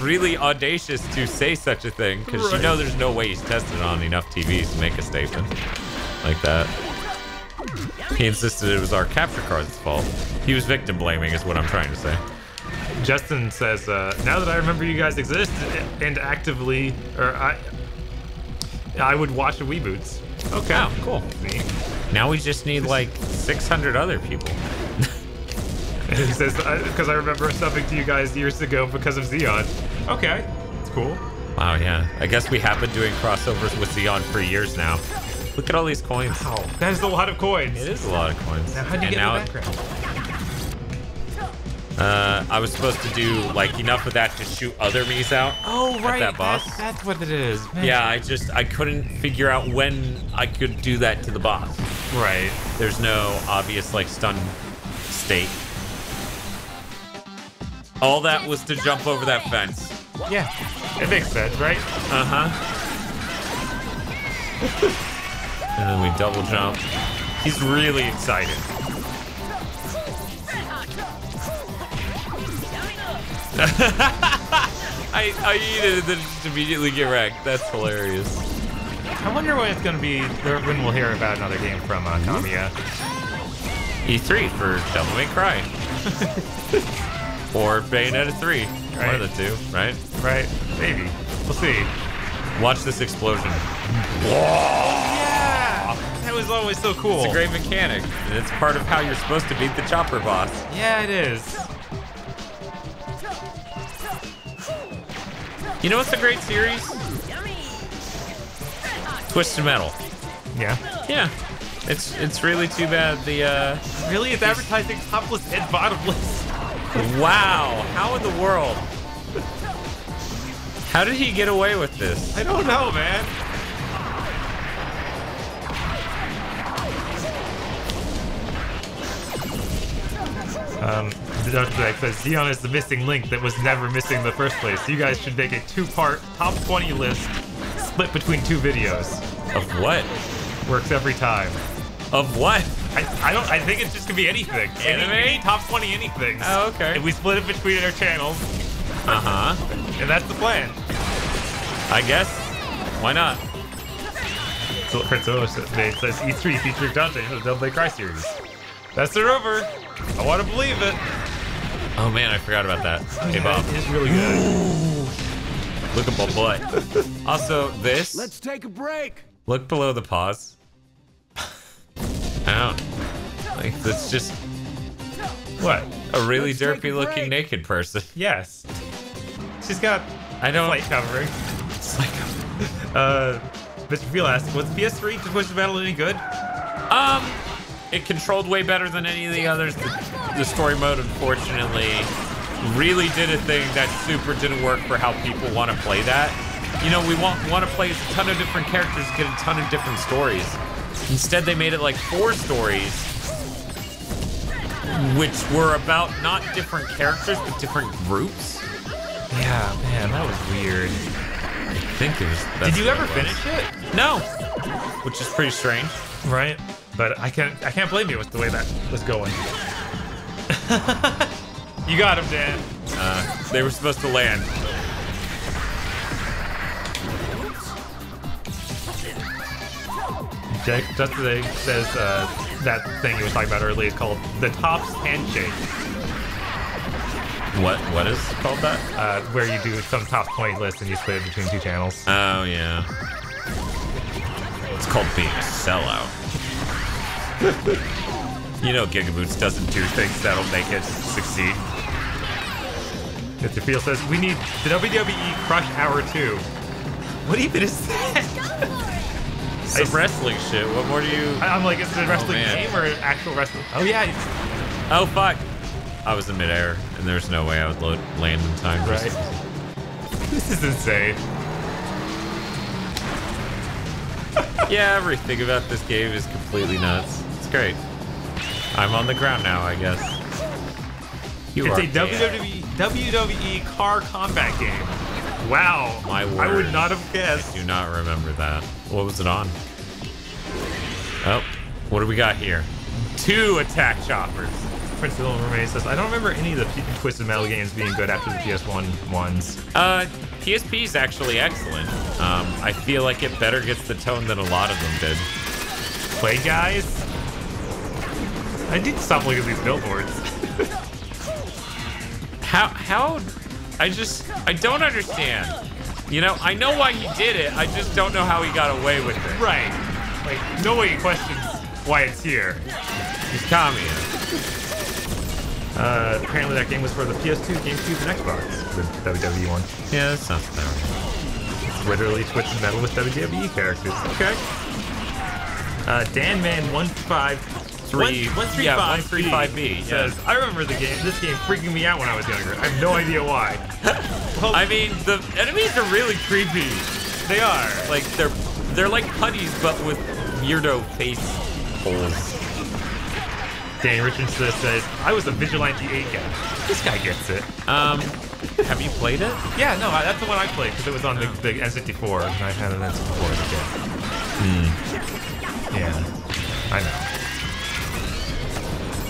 really audacious to say such a thing, because you know there's no way he's tested it on enough TVs to make a statement like that. He insisted it was our capture card's fault. He was victim blaming is what I'm trying to say. Justin says, now that I remember you guys exist and actively, or I would watch the Weeboots. Okay. Oh, cool. Neat. Now we just need like 600 other people. He says, because I remember subbing to you guys years ago because of Xeon. Okay, it's cool. Wow, yeah. I guess we have been doing crossovers with Xeon for years now. Look at all these coins. Wow, that is a lot of coins. It is a lot of coins. Now, how do you get in the background? I was supposed to do like enough of that to shoot other Miis out. Oh, right. At that boss. That's what it is. Man. Yeah, I couldn't figure out when I could do that to the boss. Right. There's no obvious like stun state. All that was to jump over that fence. Yeah, it makes sense, right? Uh-huh. And then we double jump. He's really excited. I eat it and then just immediately get wrecked. That's hilarious. I wonder when it's going to be, when we'll hear about another game from Kamiya. E3 for Devil May Cry. Or Bayonetta 3. Right. One of the two, right? Right, maybe. We'll see. Watch this explosion. Yeah! That was always so cool. It's a great mechanic, and it's part of how you're supposed to beat the chopper boss. Yeah, it is. You know what's a great series? Twisted Metal. Yeah. Yeah. It's really too bad the Really? It's advertising topless and bottomless. Wow, how in the world? How did he get away with this? I don't know, man. Dr. says Xeon is the missing link that was never missing in the first place. You guys should make a 2-part top 20 list split between 2 videos. Of what? Works every time. Of what? I think it's just gonna be anything. Any top 20 anything. Oh, okay. And we split it between our channels. Uh-huh. And that's the plan. I guess. Why not? So Prince O says E3 featuring Dante in the Devil May Cry series. That's the rumor. I want to believe it. Oh man, I forgot about that. Hey Bob. It is really good. Look at my butt. Also, this. Let's take a break. Look below the paws. Out. Like, that's just What? a really Let's take a derpy looking break. naked person. Yes. She's got I don't. light covering. It's like, Mr. Feel asks, was PS3 to push the battle any good? it controlled way better than any of the others. The story mode, unfortunately, really did a thing that super didn't work for how people want to play that. You know, we want to play as a ton of different characters, get a ton of different stories. Instead, they made it like 4 stories, which were about not different characters, but different groups. Yeah, man, that was weird. I think it was. Did you ever finish it? No, which is pretty strange. Right. But I can't blame you with the way that was going. You got him, Dan. They were supposed to land. Just today says that thing you were talking about earlier is called the Tops Handshake. What is called that? Where you do some top 20 list and you split it between 2 channels. Oh yeah. It's called being a sellout. You know Gigaboots doesn't do things that'll make it succeed. Mr. Field says, we need the WWE Crush Hour 2. What even is that? Some wrestling shit. What more do you... I'm like, is it a wrestling game or an actual wrestling? Oh yeah. Oh fuck. I was in midair and there's no way I would land in time. Right. This is insane. Yeah, everything about this game is completely nuts. It's great. I'm on the ground now, I guess. It's a WWE car combat game. Wow. My word. I would not have guessed. I do not remember that. What was it on? Oh, what do we got here? 2 attack choppers. Prince of the Remains says, I don't remember any of the Twisted Metal games being good after the PS1 ones. PSP is actually excellent. I feel like it better gets the tone than a lot of them did. Play guys? I need to stop looking at these billboards. How? I don't understand. You know, I know why he did it. I just don't know how he got away with it. Right. Like, nobody questions why it's here. He's communist. Apparently that game was for the PS2, GameCube, and Xbox. The WWE one. Yeah, that sounds about right. It's literally Twisted Metal with WWE characters. Okay. DanMan135B says, I remember this game freaking me out when I was younger. I have no idea why. Well, I mean, the enemies are really creepy. They are. Like, they're like putties, but with weirdo face holes. Danny Richardson says, I was a Vigilante 8 guy. This guy gets it. Have you played it? Yeah, no, that's the one I played because it was on the N64 and I had an N64 as a kid. Yeah, I know.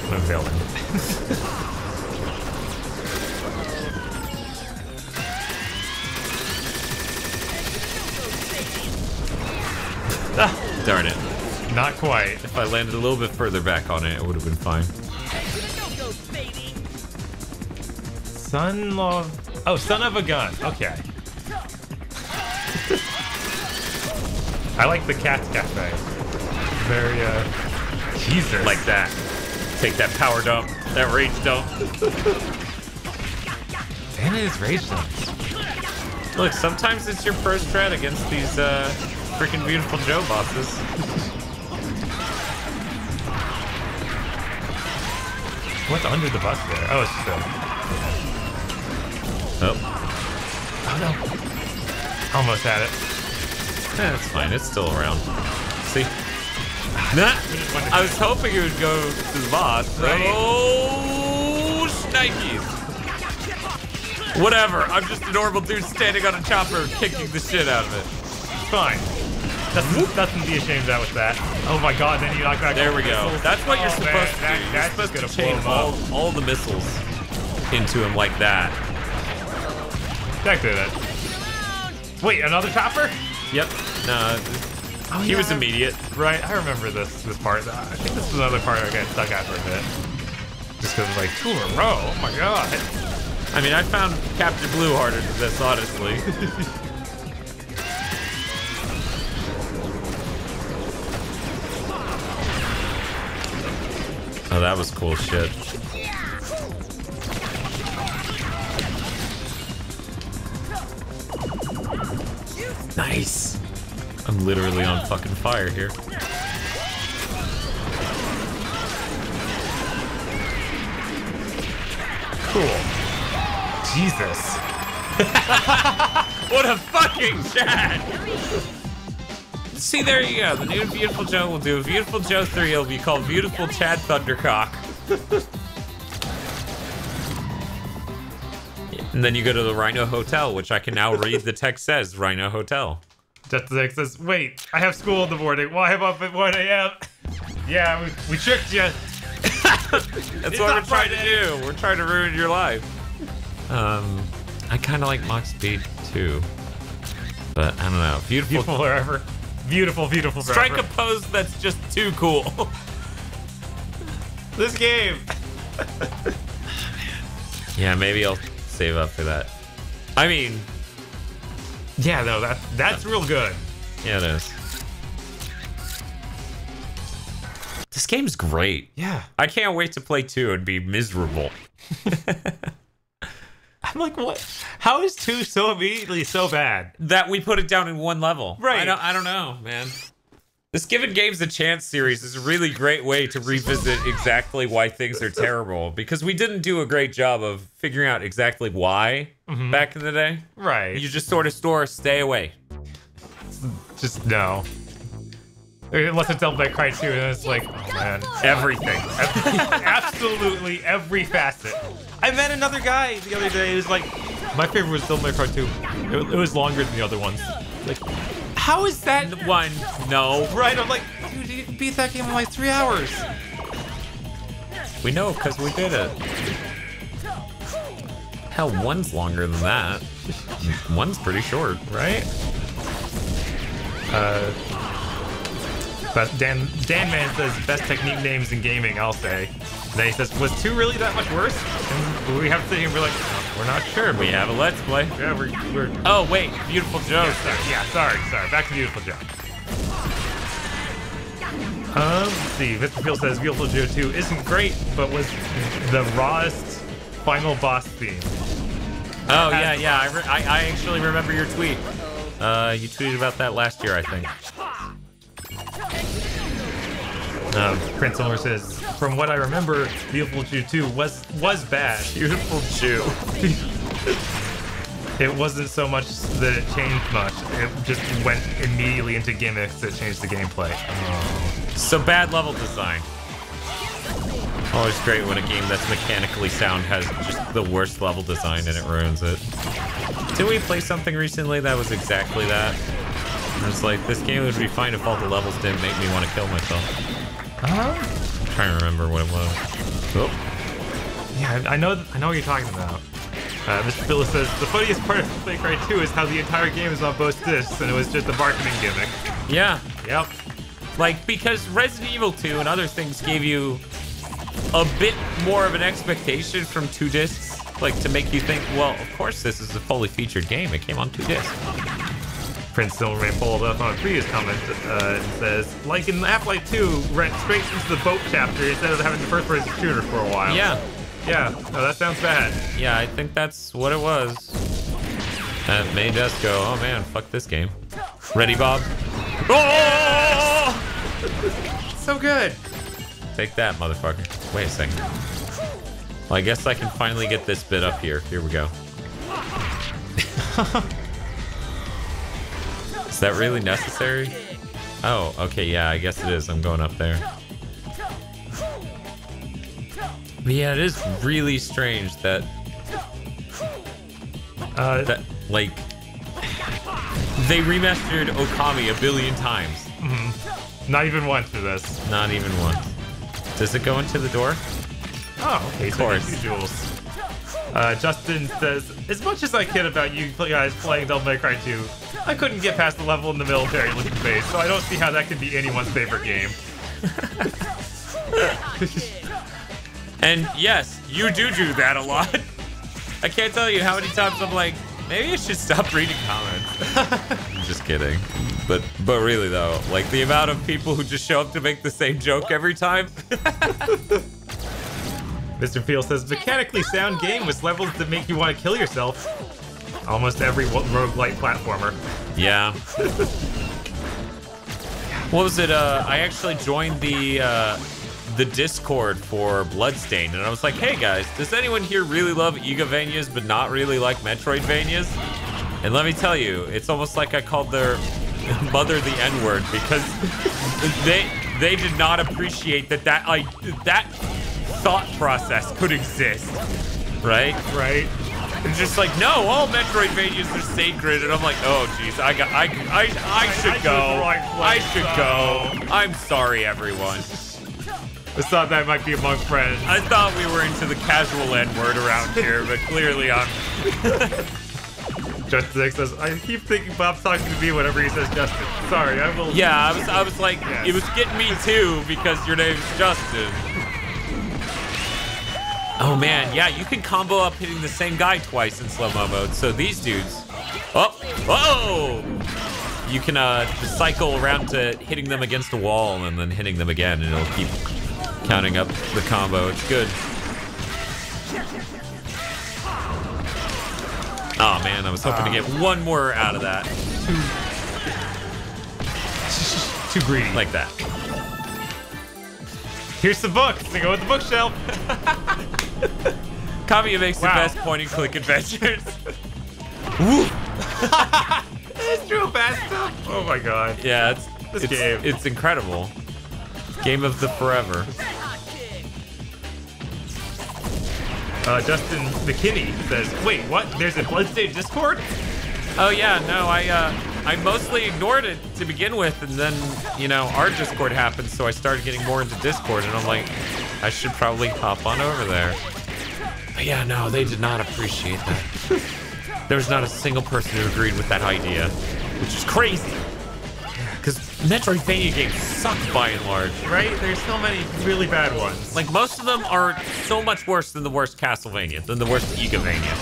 I'm a villain. Darn it. Not quite. If I landed a little bit further back on it, it would have been fine. Son of a gun. Okay. I like the Cat's Cafe. Very, Jesus. Like that. Take that power dump. That rage dump. Damn it, it's rage dump. Look, sometimes it's your first threat against these, freaking Viewtiful Joe bosses. What's under the bus there? Oh, it's still. Oh no. Almost had it. Yeah, it's fine. It's still around. See? Nah. I was hoping it would go to the boss. Right. Oh, shnikes. Whatever. I'm just a normal dude standing on a chopper kicking the shit out of it. Fine. Nothing to be ashamed of with that. Oh my god, then you knock back. There we go. Missiles. That's what you're supposed to do. You're supposed to chain all the missiles into him like that. That did it. Wait, another chopper? Yep. No, he was immediate. Right, I remember this part. I think this was another part I got stuck at for a bit. Just because it was like 2 in a row. Oh my god. I mean, I found Captain Blue harder than this, honestly. Oh, that was cool shit. Nice. I'm literally on fucking fire here. Cool. Jesus. What a fucking chat! See, there you go. The new Viewtiful Joe will do a Viewtiful Joe 3. It'll be called Viewtiful Chad Thundercock. And then you go to the Rhino Hotel, which I can now read the text says Rhino Hotel. Just the text says, wait, I have school in the morning. Why am I up at 1 a.m.? Yeah, we tricked you. That's what we're trying to do. We're trying to ruin your life. I kind of like Mox Speed too. But I don't know. Beautiful forever. Beautiful, beautiful. Strike a forever. pose that's just too cool. This game. Yeah, maybe I'll save up for that. I mean, Yeah, no, that's real good. yeah, it is. This game's great. Yeah. I can't wait to play 2 and be miserable. I'm like, what? How is 2 so immediately so bad? That we put it down in 1 level. Right. I don't know, man. This Giving Games a Chance series is a really great way to revisit exactly why things are terrible, because we didn't do a great job of figuring out exactly why back in the day. Right. You just sort of stay away. Just no. Unless it's Devil May Cry 2, and it's like, oh man, everything. Absolutely every facet. I met another guy the other day who's like, my favorite was Devil May Cry 2. It was longer than the other ones. Like, how is that? One, no. Right, I'm like, dude, you can beat that game in like 3 hours. We know because we did it. Hell, 1's longer than that. 1's pretty short, right? But Dan Man says best technique names in gaming, I'll say. Then he says, was 2 really that much worse? And we have to sit here and be like, we're not sure. We have a Let's Play. Yeah, we're Oh, wait. Viewtiful Joe. sorry. Back to Viewtiful Joe. Let's see. Mr. Field says Viewtiful Joe 2 isn't great, but was the rawest final boss theme. Oh, yeah. I actually remember your tweet. You tweeted about that last year, I think. Prince Elmer says, from what I remember, Viewtiful Joe 2 was bad. Beautiful Jew. It wasn't so much that it changed much. It just went immediately into gimmicks that changed the gameplay. So bad level design. Always great when a game that's mechanically sound has just the worst level design and it ruins it. Did we play something recently that was exactly that? I was like, this game would be fine if all the levels didn't make me want to kill myself. I'm trying to remember what it was. Oh. Yeah, I know what you're talking about. Mr. Phyllis says, the funniest part of Devil May Cry 2 is how the entire game is on both discs and it was just a marketing gimmick. Yeah. Yep. Like, because Resident Evil 2 and other things gave you a bit more of an expectation from 2 discs. Like, to make you think, well, of course this is a fully featured game. It came on 2 discs. Prince Silvermane followed up on a previous comment and says, like in Half-Life 2, went straight into the boat chapter instead of having the first-person shooter for a while. Yeah. Yeah, no, that sounds bad. Yeah, I think that's what it was. That made us go, oh man, fuck this game. Ready, Bob? Oh! So good. Take that, motherfucker. Wait a second. Well, I guess I can finally get this bit up here. Here we go. Is that really necessary? Oh, okay, yeah, I guess it is. I'm going up there. But yeah, it is really strange that like they remastered Okami a billion times. Mm-hmm. Not even once for this. Not even once. Does it go into the door? Oh, okay. Of course. So jewels. Justin says, as much as I kid about you guys playing Devil May Cry 2, I couldn't get past the level in the military-looking base, so I don't see how that could be anyone's favorite game. And yes, you do that a lot. I can't tell you how many times I'm like, maybe I should stop reading comments. I'm just kidding. But really though, like the amount of people who just show up to make the same joke every time. Mr. Field says, mechanically sound game with levels that make you want to kill yourself. Almost every roguelike platformer. Yeah. What was it? I actually joined the Discord for Bloodstained, and I was like, hey guys, does anyone here really love Igavanias but not really like Metroidvanias? And let me tell you, it's almost like I called their mother the N-word because they did not appreciate that thought process could exist, right? Right. It's just like, no, all Metroidvanias are sacred, and I'm like, oh jeez, I should go. I should go. I'm sorry, everyone. I thought that might be among friends. I thought we were into the casual N-word around here, but clearly I'm... Justin says, I keep thinking Bob's talking to me whenever he says Justin. Sorry, I will. Yeah, I was like, Yes. it was getting me too because your name's Justin. Oh man, yeah, you can combo up hitting the same guy twice in slow-mo mode. So these dudes, you can just cycle around to hitting them against a wall and then hitting them again, and it'll keep counting up the combo. It's good. Oh man, I was hoping to get one more out of that. Too greedy. Like that. Here's some books to go with the bookshelf. Kamiya makes the best point-and-click adventures. Woo! It's true bad stuff. Oh my god. Yeah, game. It's incredible. Game of the forever. Justin McKinney says, wait, what? There's a Bloodstained Discord? Oh yeah, no, I mostly ignored it to begin with, and then, you know, our Discord happened, so I started getting more into Discord, and I'm like, I should probably hop on over there. But yeah, no, they did not appreciate that. There was not a single person who agreed with that idea, which is crazy. Because Metroidvania games suck by and large. Right? There's so many really bad ones. Like, most of them are so much worse than the worst Castlevania, than the worst Igavania.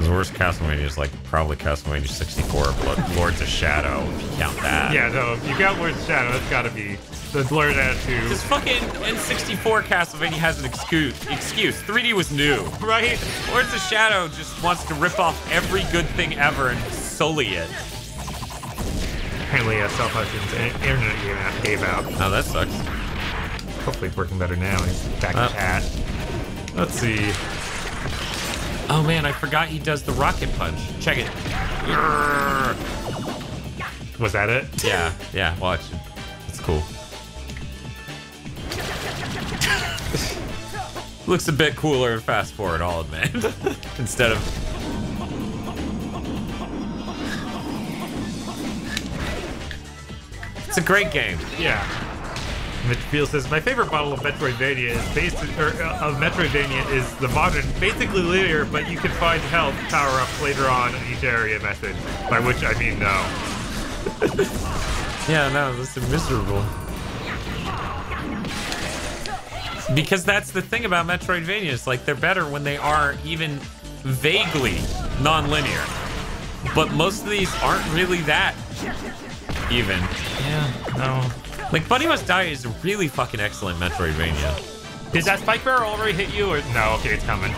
The worst Castlevania is like probably Castlevania 64, but Lords of Shadow, if you count that. Yeah, no, if you count Lords of Shadow, it's gotta be the Blurred Attitude. This fucking N64 Castlevania has an excuse. 3D was new. Right? Lords of Shadow just wants to rip off every good thing ever and sully it. Apparently, Self-Hutchins' internet gave out. Oh, that sucks. Hopefully it's working better now. He's back in chat. Let's see. Oh man, I forgot he does the rocket punch. Check it. Was that it? Yeah, watch. It's cool. Looks a bit cooler in fast forward, I'll admit. Instead of... It's a great game. Yeah. Mitchfield says, my favorite model of Metroidvania is the modern, basically linear, but you can find health power-ups later on in each area method. By which I mean no. Yeah, no, this is miserable. Because that's the thing about Metroidvanias, like, they're better when they are even vaguely non-linear. But most of these aren't really that even. Yeah, no. Like, Bunny Must Die is a really fucking excellent Metroidvania. Did that spike barrel already hit you, or no? Okay, it's coming.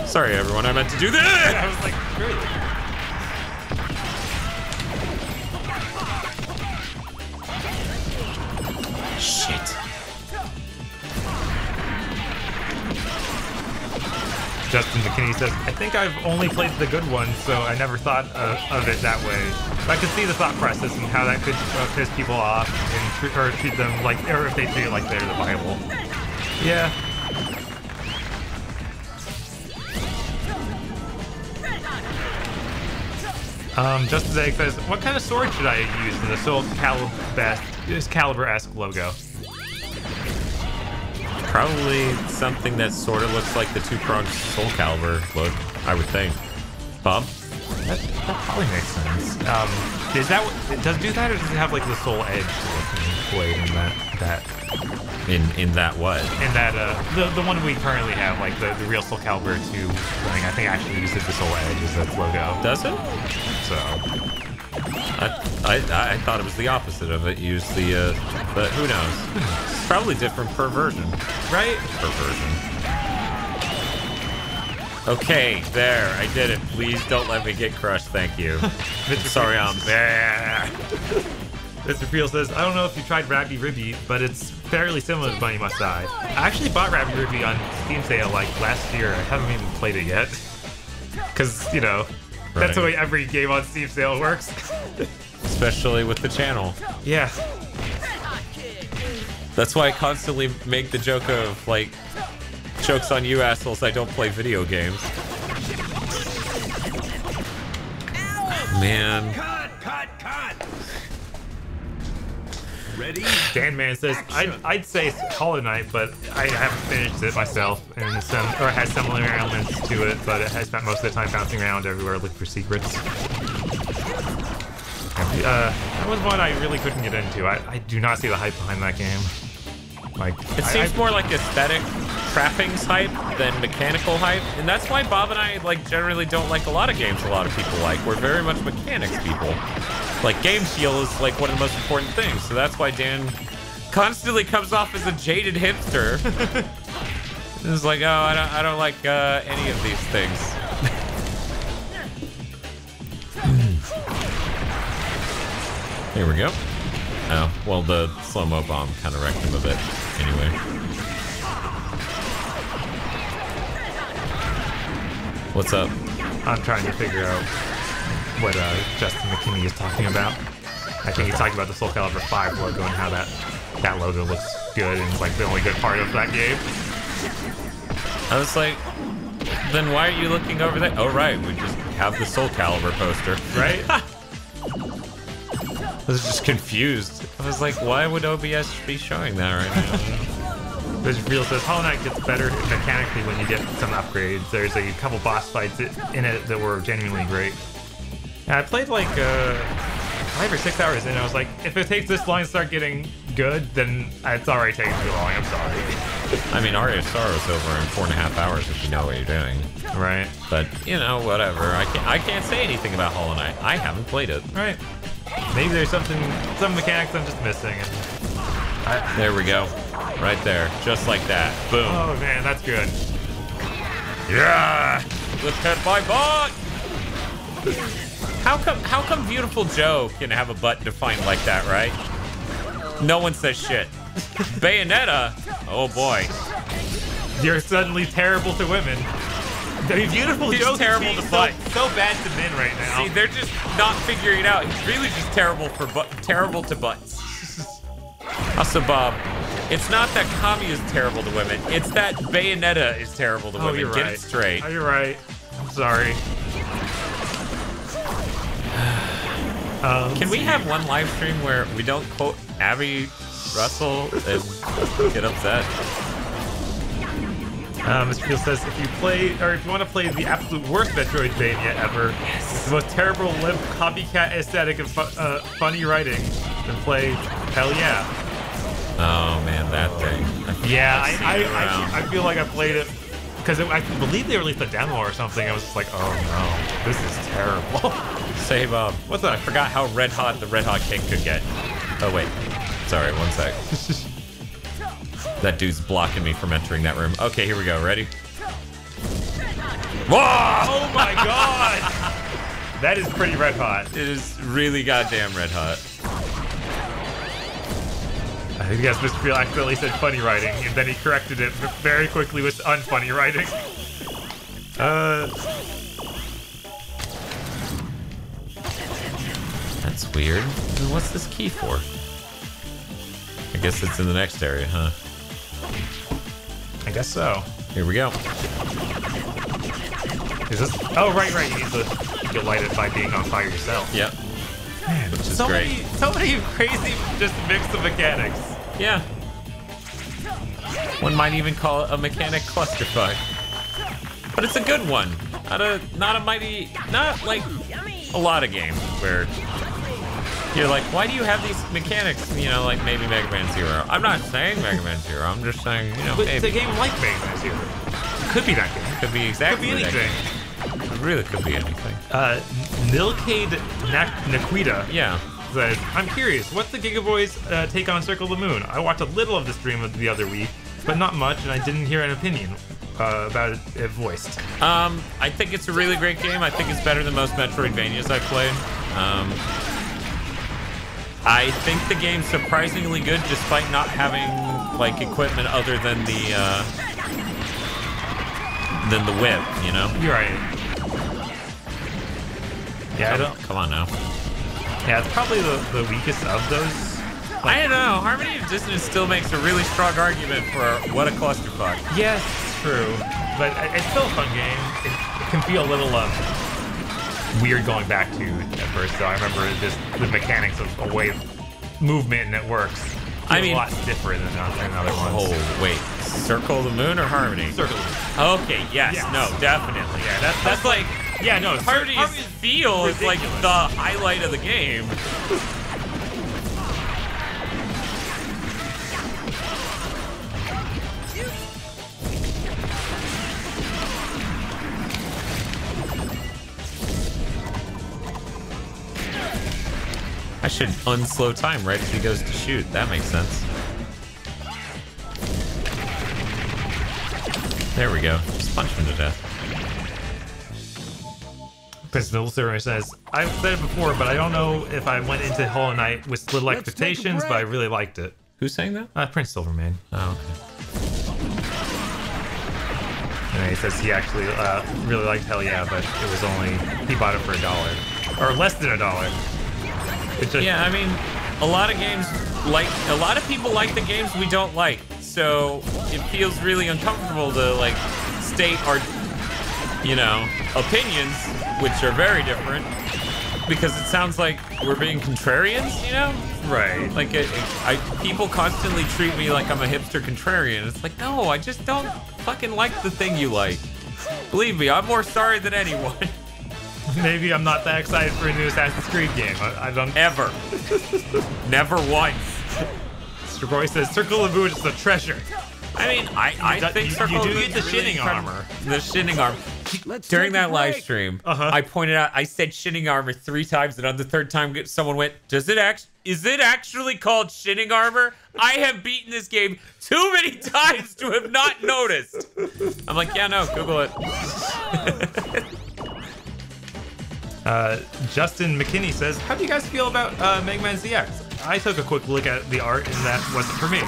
Sorry, everyone, I meant to do this! I was like, really? Shit. Justin McKinney says, I think I've only played the good ones, so I never thought of it that way. But I could see the thought process and how that could piss people off and treat them like, or if they treat it like they're the Bible. Yeah. Justin Zag says, what kind of sword should I use in the Soul Calibur-esque logo? Probably something that sort of looks like the two-pronged Soul Calibur look, I would think. Bob? That probably makes sense. Is that what it does do that, or does it have like the Soul Edge blade in that? In that what? In that the one we currently have, like the real Soul Calibur 2 thing, I think actually uses the Soul Edge as its logo. Does it? So I thought it was the opposite of it. Use the but who knows? It's probably different per version. Right? Per version. Okay, there, I did it. Please don't let me get crushed, thank you. I'm sorry, I'm there. Mr. Peel says, I don't know if you tried Rabby Ribby, but it's fairly similar to Bunny Must Die. I actually bought Rabby Ribby on Steam sale like last year. I haven't even played it yet. Because, you know, that's the way every game on Steam sale works. Especially with the channel. Yeah. That's why I constantly make the joke of, like, jokes on you assholes, I don't play video games. Man. Cut! Ready? Dan Man says, I'd say Hollow Knight, but I haven't finished it myself, and it has similar elements to it, but it has spent most of the time bouncing around everywhere looking for secrets. That was one I really couldn't get into. I do not see the hype behind that game. Like, it seems more like aesthetic trappings hype than mechanical hype, and that's why Bob and I like generally don't like a lot of games a lot of people like. We're very much mechanics people. Like, game feel is like one of the most important things, so that's why Dan constantly comes off as a jaded hipster. It's like, oh, I don't like any of these things. Here we go. Oh, well, the slow-mo bomb kind of wrecked him a bit. Anyway. What's up? I'm trying to figure out what Justin McKinney is talking about. I think he's talking about the Soul Calibur 5 logo and how that logo looks good and it's like the only good part of that game. I was like, then why are you looking over there? Oh, right, we just have the Soul Calibur poster. Right? I was just confused. I was like, why would OBS be showing that right now? Viewtiful says, Hollow Knight gets better mechanically when you get some upgrades. There's a couple boss fights in it that were genuinely great. And I played like 5 or 6 hours in, and I was like, if it takes this long to start getting good, then it's already taking too long, I'm sorry. I mean, Aria of Sorrow's over in 4.5 hours if you know what you're doing. Right. But, you know, whatever. I can't say anything about Hollow Knight. I haven't played it. Right. Maybe there's some mechanics I'm just missing. And there we go. Right there. Just like that. Boom. Oh, man, that's good. Yeah! Let's hit my butt! How come Viewtiful Joe can have a butt defined like that, right? No one says shit. Bayonetta? Oh, boy. You're suddenly terrible to women. Viewtiful Joe's terrible to butt. So bad to men right now. See, they're just not figuring it out. He's really just terrible to butts. Also, Bob, it's not that Kami is terrible to women. It's that Bayonetta is terrible to women. You're Get right. it straight. Oh, you're right. I'm sorry. Can we have one live stream where we don't quote Abby Russell and get upset? Mr. Peel says, if you want to play the absolute worst Metroidvania ever, the most terrible limp copycat aesthetic and funny writing, then play hell yeah. Oh man, that thing. Yeah, I feel like I played it because I believe they released a demo or something. I was just like, oh no, this is terrible. Say, Bob, what's that? I forgot how red hot the red hot cake could get. Oh wait, sorry, one sec. That dude's blocking me from entering that room. Okay, here we go. Ready? Whoa! Oh my god! That is pretty red hot. It is really goddamn red hot. I think yes, Mr. Peel accidentally said funny writing, and then he corrected it very quickly with unfunny writing. That's weird. What's this key for? I guess it's in the next area, huh? I guess so. Here we go. Is this? Oh, right. You need to light it by being on fire yourself. Yep. Man, which is great. So many crazy just mix of mechanics. Yeah. One might even call it a mechanic clusterfuck. But it's a good one. Not like a lot of games where you're like, why do you have these mechanics? You know, like maybe Mega Man Zero. I'm not saying Mega Man Zero. I'm just saying, you know, but maybe. It's a game like Mega Man Zero. Could be that game. Could be exactly Could be anything. It really could be anything. Nilcade Naquita. Yeah. Says, I'm curious, what's the Gigaboys take on Circle of the Moon? I watched a little of the stream of the other week, but not much, and I didn't hear an opinion about it voiced. I think it's a really great game. I think it's better than most Metroidvanias I've played. I think the game's surprisingly good despite not having like equipment other than the whip, you know? You're right. Yeah, come on now. Yeah, it's probably the weakest of those. I don't know. Harmony of Dissonance still makes a really strong argument for what a clusterfuck. Yes, true. But it's still a fun game. It can feel a little weird going back to at first, though. I remember just the mechanics of a way movement and it works. I mean, a lot different than other ones. Oh wait, Circle of the Moon or Harmony? Circle. Okay, yes, Yes. no, definitely. Yeah, That's like yeah, no. Harmony's feel is like the highlight of the game. I should unslow time right as he goes to shoot. That makes sense. There we go. Just punch him to death. Prince Silver says, I've said it before, but I don't know if I went into Hollow Knight with little expectations, but I really liked it. Who's saying that? Prince Silverman. Oh, okay. And he says he actually really liked Hell Yeah, but it was only, he bought it for $1. Or less than $1. Yeah, I mean, a lot of people like the games we don't like, so it feels really uncomfortable to like state our, opinions, which are very different, because it sounds like we're being contrarians, Right. Like people constantly treat me like I'm a hipster contrarian. It's like, no, I just don't fucking like the thing you like. Believe me, I'm more sorry than anyone. Maybe I'm not that excited for a new Assassin's Creed game. I don't ever. Never once. Mr. Roy says Circle of the Moon is a treasure. I mean, I think Circle you do of the get the Moon is really shinning armor. The shinning armor. During that live stream, I pointed out, I said shinning armor 3 times, and on the 3rd time, someone went, is it actually called shinning armor? I have beaten this game too many times to have not noticed. I'm like, yeah, no, Google it. Justin McKinney says, how do you guys feel about Mega Man ZX? I took a quick look at the art, and that wasn't for me.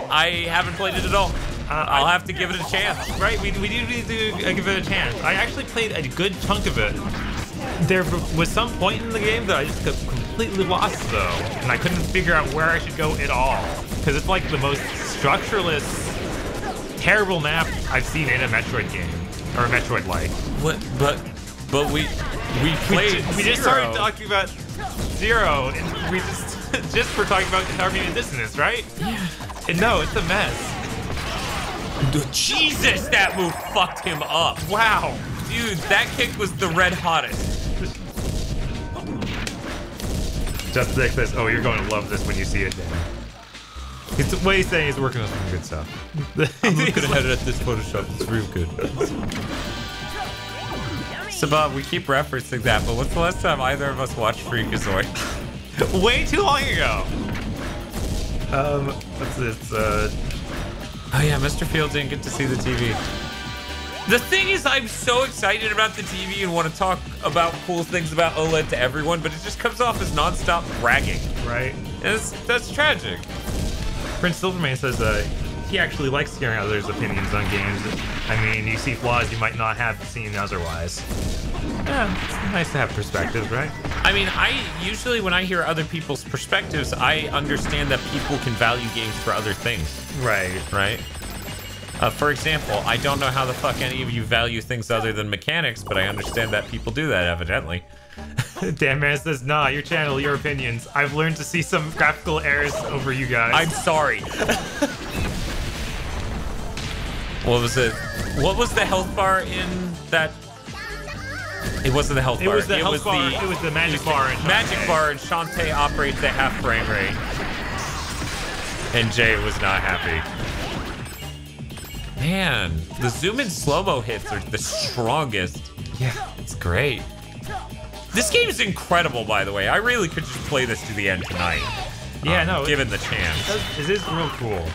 I haven't played it at all. I'll have to give it a chance. Right, we do need to give it a chance. I actually played a good chunk of it. There was some point in the game that I just got completely lost, though, and I couldn't figure out where I should go at all. Because it's like the most structureless, terrible map I've seen in a Metroid game. Or a Metroid-like. What? But we played we just started talking about Zero, and we just were talking about Harmony and Dissonance, right? Yeah. And no, it's a mess. Jesus, that move fucked him up. Wow. Dude, that kick was the red hottest. Just like this. Oh, you're going to love this when you see it, Dan. What he's saying is working on some good stuff. I'm looking ahead at this Photoshop. It's real good. So, Bob, we keep referencing that, but what's the last time either of us watched Freakazoid? Way too long ago. What's this? Oh yeah, Mr. Field didn't get to see the TV. The thing is, I'm so excited about the TV and want to talk about cool things about OLED to everyone, but it just comes off as nonstop bragging. Right. That's tragic. Prince Silverman says he actually likes hearing others' opinions on games. I mean, you see flaws you might not have seen otherwise. Yeah, it's nice to have perspectives, right? I mean, I usually, when I hear other people's perspectives, I understand that people can value games for other things. Right. Right? For example, I don't know how the fuck any of you value things other than mechanics, but I understand that people do that, evidently. Dan Man says, nah, your channel, your opinions. I've learned to see some graphical errors over you guys. I'm sorry. What was it? What was the health bar in that? It wasn't the health bar. It was the health bar. It was the magic bar. Magic bar, and Shantae operates at half frame rate. And Jay was not happy. Man, the zoom in slow-mo hits are the strongest. Yeah. It's great. This game is incredible, by the way. I really could just play this to the end tonight. Yeah, no. Given the chance. It is real cool.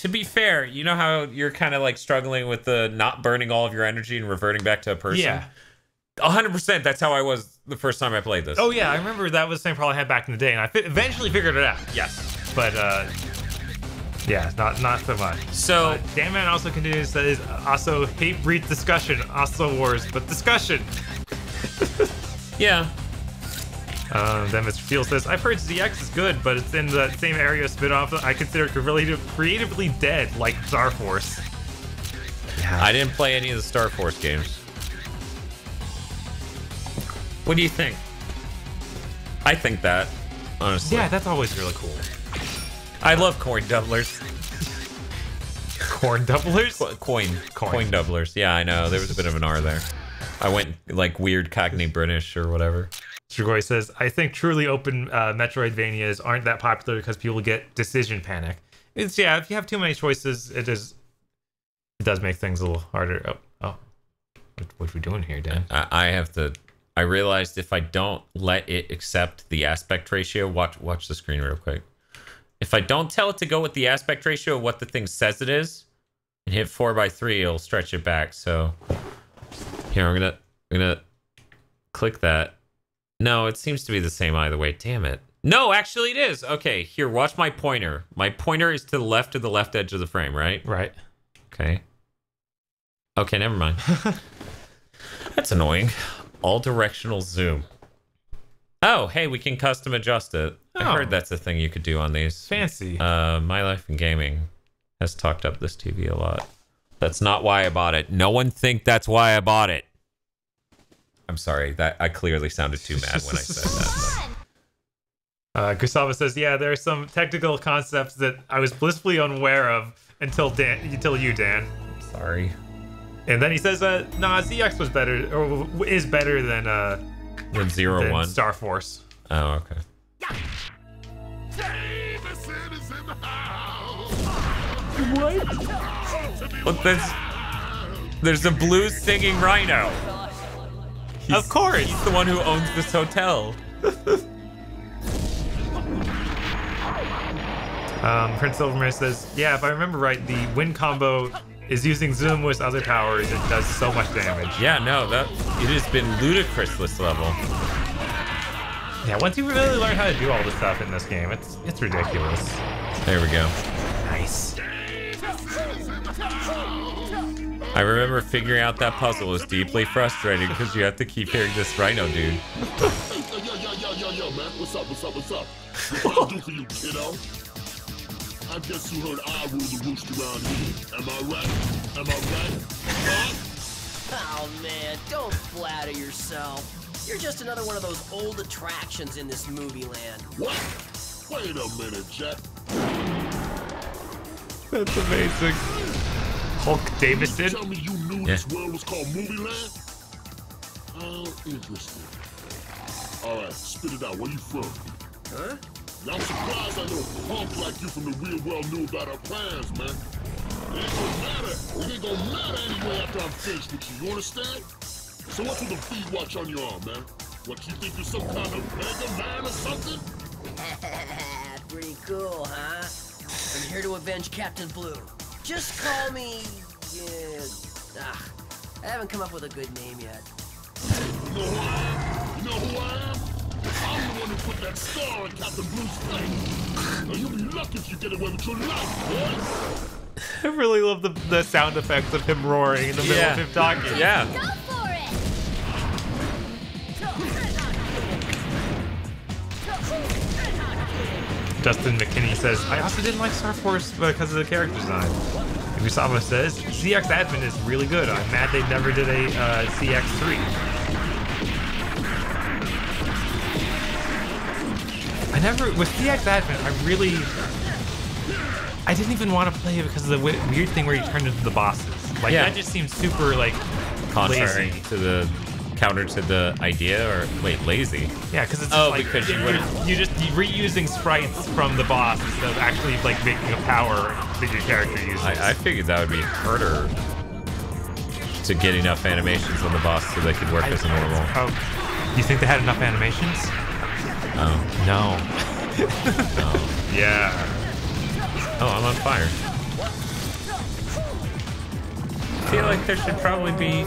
To be fair, you know how you're kind of like struggling with the not burning all of your energy and reverting back to a person? Yeah. 100%. That's how I was the first time I played this. Oh, yeah. I remember that was the same problem I had back in the day, and I eventually figured it out. Yes. But, yeah, not so much. So, Dan Man also continues that is also hate breed discussion, also wars, but discussion. Yeah. Then Mr. Field says, I've heard ZX is good, but it's in the same area spin-off that I consider creatively dead, like Star Force. Yeah. I didn't play any of the Star Force games. What do you think? I think that. honestly. Yeah, that's always really cool. I love coin doublers. Corn doublers? Coin doublers. Yeah, I know. There was a bit of an R there. I went like weird Cockney British or whatever. Strigoi says, I think truly open Metroidvanias aren't that popular because people get decision panic. It's, yeah, if you have too many choices, it does make things a little harder. Oh. What are we doing here, Dan? I realized if I don't let it accept the aspect ratio, watch the screen real quick. If I don't tell it to go with the aspect ratio of what the thing says it is, and hit 4:3, it'll stretch it back. So here, I'm gonna click that. No, it seems to be the same either way. Damn it. No, actually it is. Okay, here, watch my pointer. My pointer is to the left of the left edge of the frame, right? Right. Okay. Okay, never mind. That's annoying. All directional zoom. Oh, hey, we can custom adjust it. I heard that's a thing you could do on these. Fancy. My Life in Gaming has talked up this TV a lot. That's not why I bought it. No one think that's why I bought it. I'm sorry, that I clearly sounded too mad when I said that. Gustavo says, yeah, there are some technical concepts that I was blissfully unaware of until you, Dan. Sorry. And then he says, nah, ZX was better, or is better than 0-1 Star Force. Oh, okay. What? There's a blues singing rhino. Of course. He's the one who owns this hotel. Prince Silverman says, yeah, if I remember right, the win combo is using Zoom with other powers. It does so much damage. Yeah, no, it has been ludicrous this level. Yeah, once you really learn how to do all this stuff in this game, it's ridiculous. There we go. Nice. I remember figuring out that puzzle was deeply frustrating because you have to keep hearing this rhino dude. Yo, man. What's up? What can I do for you, kiddo? I guess you heard I rule the roost around here. Am I right? Huh? Oh man, don't flatter yourself. You're just another one of those old attractions in this movie land. What? Wait a minute, Jack. That's amazing. Hulk Davidson. Tell me you knew this world was called Movie Land? How interesting. Alright, spit it out. Where you from? Huh? I'm surprised a little punk like you from the real world knew about our plans, man. It ain't gonna matter. It ain't gonna matter anyway after I'm finished with you. You understand? So what's with the feed watch on your arm, man? What, you think you're some kind of Mega Man or something? Pretty cool, huh? I'm here to avenge Captain Blue. Just call me... I haven't come up with a good name yet. You know who I am? You know who I am? I'm the one who put that star on Captain Blue's face. Now you'll be lucky if you get away with your life, boy. I really love the sound effects of him roaring in the middle of him talking. Yeah. Go for it! Justin McKinney says, I also didn't like Star Force because of the character design. And Gustavo says, ZX Advent is really good. I'm mad they never did a CX3. With ZX Advent, I didn't even want to play it because of the weird thing where you turned into the bosses. Like, that just seems super, like, contrary lazy. to the counter to the idea, or wait, lazy? Yeah, because it's like, because you wouldn't. you're just reusing sprites from the boss instead of actually like making a power that your character uses. I figured that would be harder to get enough animations on the boss so they could work as a normal. Oh, you think they had enough animations? Oh No. no. Yeah. Oh, I'm on fire. I feel like there should probably be.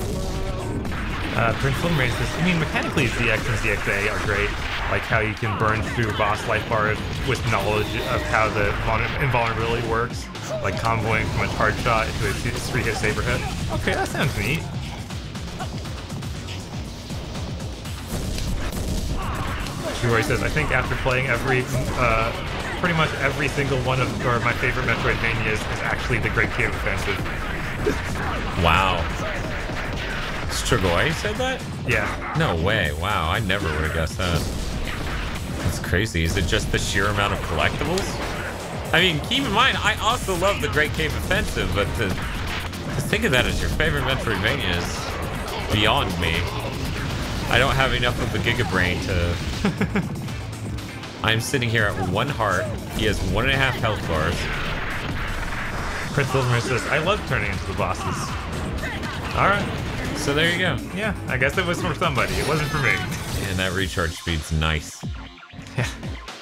Prince Filmrace says, I mean, mechanically ZX and ZXA are great. Like how you can burn through boss life bars with knowledge of how the invulnerability works. Like comboing from a hard shot into a 3-hit saber hit. Okay, that sounds neat. Roy says, I think after playing pretty much every single one of my favorite Metroidvanias is actually the Great Cave Offensive. Wow. Strigoi said that? Yeah. No way. Wow, I never would have guessed that. That's crazy. Is it just the sheer amount of collectibles? I mean, keep in mind, I also love the Great Cave Offensive, but to think of that as your favorite Metroidvania is beyond me. I don't have enough of the Giga Brain to... I'm sitting here at 1 heart. He has 1.5 health bars. Prince Silverman says, I love turning into the bosses. Alright. So there you go. Yeah, I guess it was for somebody. It wasn't for me. And that recharge speed's nice. Yeah.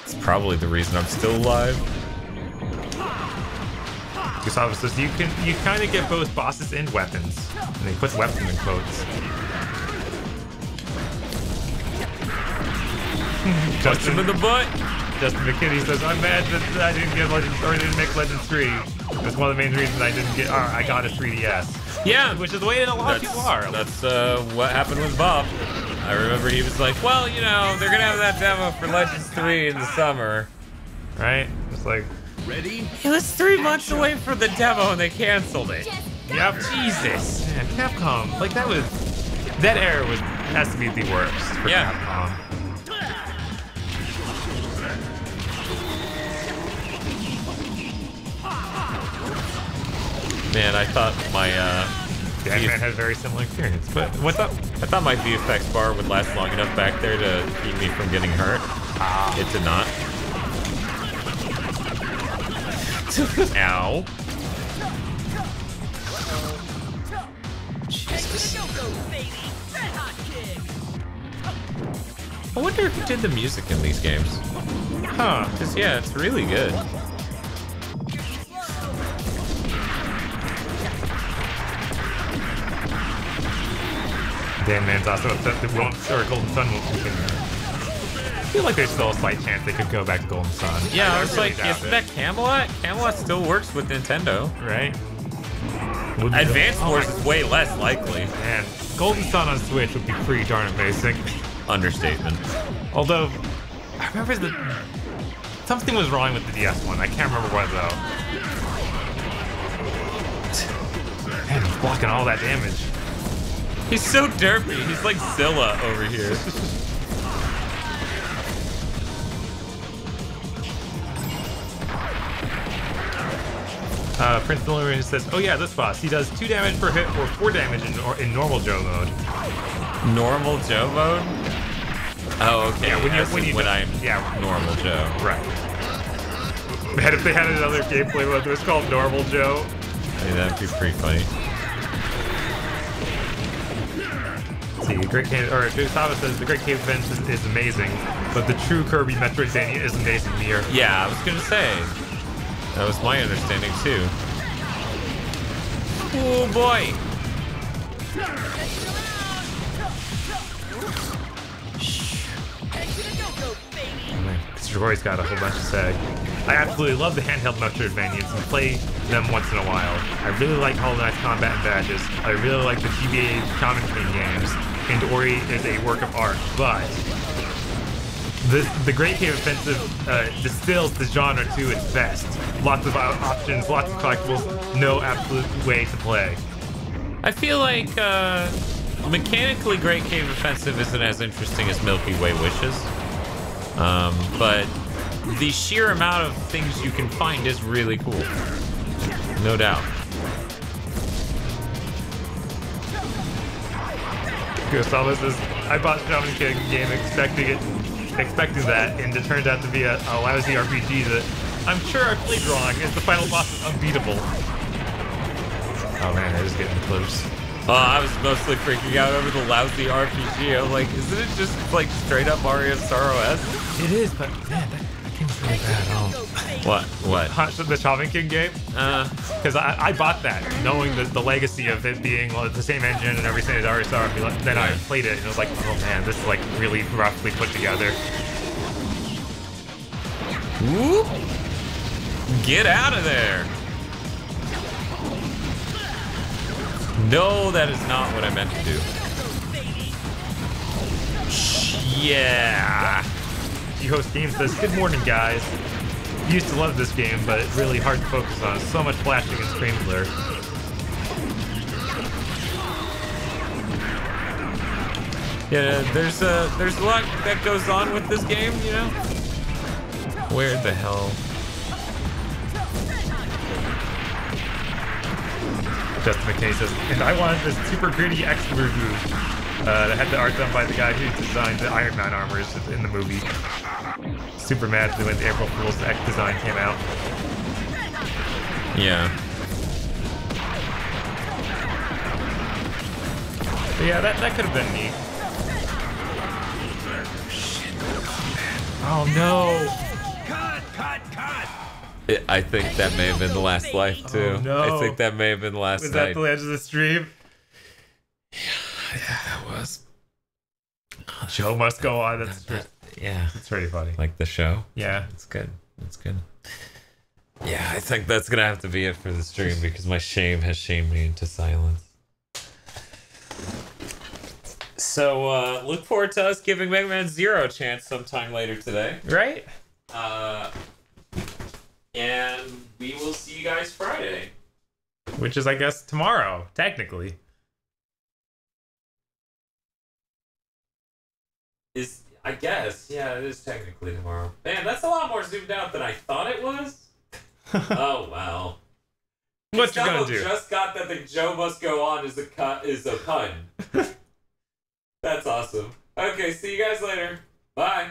It's probably the reason I'm still alive. Gustavo says, you kind of get both bosses and weapons. And he puts weapons in quotes. Punch him in the butt. Justin McKinney says, I'm mad that I didn't get Legends, or I didn't make Legends 3. That's one of the main reasons I didn't get, I got a 3DS. Yeah. Which is the way that a lot of people are. That's what happened with Bob. I remember he was like, well, you know, they're going to have that demo for Legends 3 in the summer. Right? It's like... Ready? It was 3 months away from the demo and they canceled it. Yep. Jesus. Man, Capcom, like that was... That era has to be the worst for Capcom. Man, I thought my Ant-Man had a very similar experience. But what's up? I thought my VFX bar would last long enough back there to keep me from getting hurt. It did not. Ow. Jesus. I wonder who did the music in these games. Huh. Because, yeah, it's really good. Dan Man's also upset that Golden Sun won't continue. I feel like there's still a slight chance they could go back to Golden Sun. Yeah, I was really like, isn't that Camelot? Camelot still works with Nintendo. Right? Advance Wars is way less likely. Man, Golden Sun on Switch would be pretty darn amazing. Understatement. Although, I remember that something was wrong with the DS one. I can't remember what though. Man, he's blocking all that damage. He's so derpy. He's like Zilla over here. Prince Illumination says, oh yeah, this boss. He does 2 damage per hit or 4 damage in normal Joe mode. Normal Joe mode? Oh, okay. Yeah, when I'm normal Joe. Right. If they had another gameplay mode that was called Normal Joe. Hey, that'd be pretty funny. See, Gustavo says the Great Cave Offensive is amazing, but the true Kirby Metroidvania is amazing here. Yeah, I was gonna say. That was my understanding too. Oh boy! Roy's got a whole bunch to say. I absolutely love the handheld Metroidvanias and play them once in a while. I really like Hollow Knight's combat and badges. I really like the GBA Shaman King games, and Ori is a work of art, but the Great Cave Offensive distills the genre to its best. Lots of options, lots of collectibles, no absolute way to play. I feel like mechanically Great Cave Offensive isn't as interesting as Milky Way wishes. But the sheer amount of things you can find is really cool. No doubt. Gustavo says, I bought Shaman King game expecting that, and it turned out to be a lousy RPG that I'm sure I played wrong, as the final boss is unbeatable. Oh man, that is getting close. I was mostly freaking out over the lousy RPG. I'm like, isn't it just like straight up Mario Star OS? It is, but man, that game's really bad. What? The Shaman King game? Because I bought that, knowing the legacy of it being the same engine and everything as Mario Star. Then I played it and it was like, oh man, this is like really roughly put together. Whoop! Get out of there! No, that is not what I meant to do. Yeah. G-Host Game says, good morning, guys. Used to love this game, but it's really hard to focus on. So much flashing and screen glare. Yeah, there's a lot that goes on with this game, you know? Where the hell? Justin McKay says, and I wanted this super gritty X-Move that had the art done by the guy who designed the Iron Man armors in the movie. Super mad when the April Fool's X design came out. Yeah. But yeah, that could have been neat. Oh no! I think that may have been the last life too. Oh, no. I think that may have been the last Was night. that the edge of the stream? Yeah, I think that was. Show must go on. Yeah, it's pretty funny. Like the show. Yeah, it's good. It's good. Yeah, I think that's gonna have to be it for the stream because my shame has shamed me into silence. So look forward to us giving Mega Man Zero a chance sometime later today. Right? And we will see you guys Friday. Which is, I guess, tomorrow, technically. I guess. Yeah, it is technically tomorrow. Man, that's a lot more zoomed out than I thought it was. Oh, well. What you gonna do? Just got that the Joe must go on is a pun. That's awesome. Okay, see you guys later. Bye.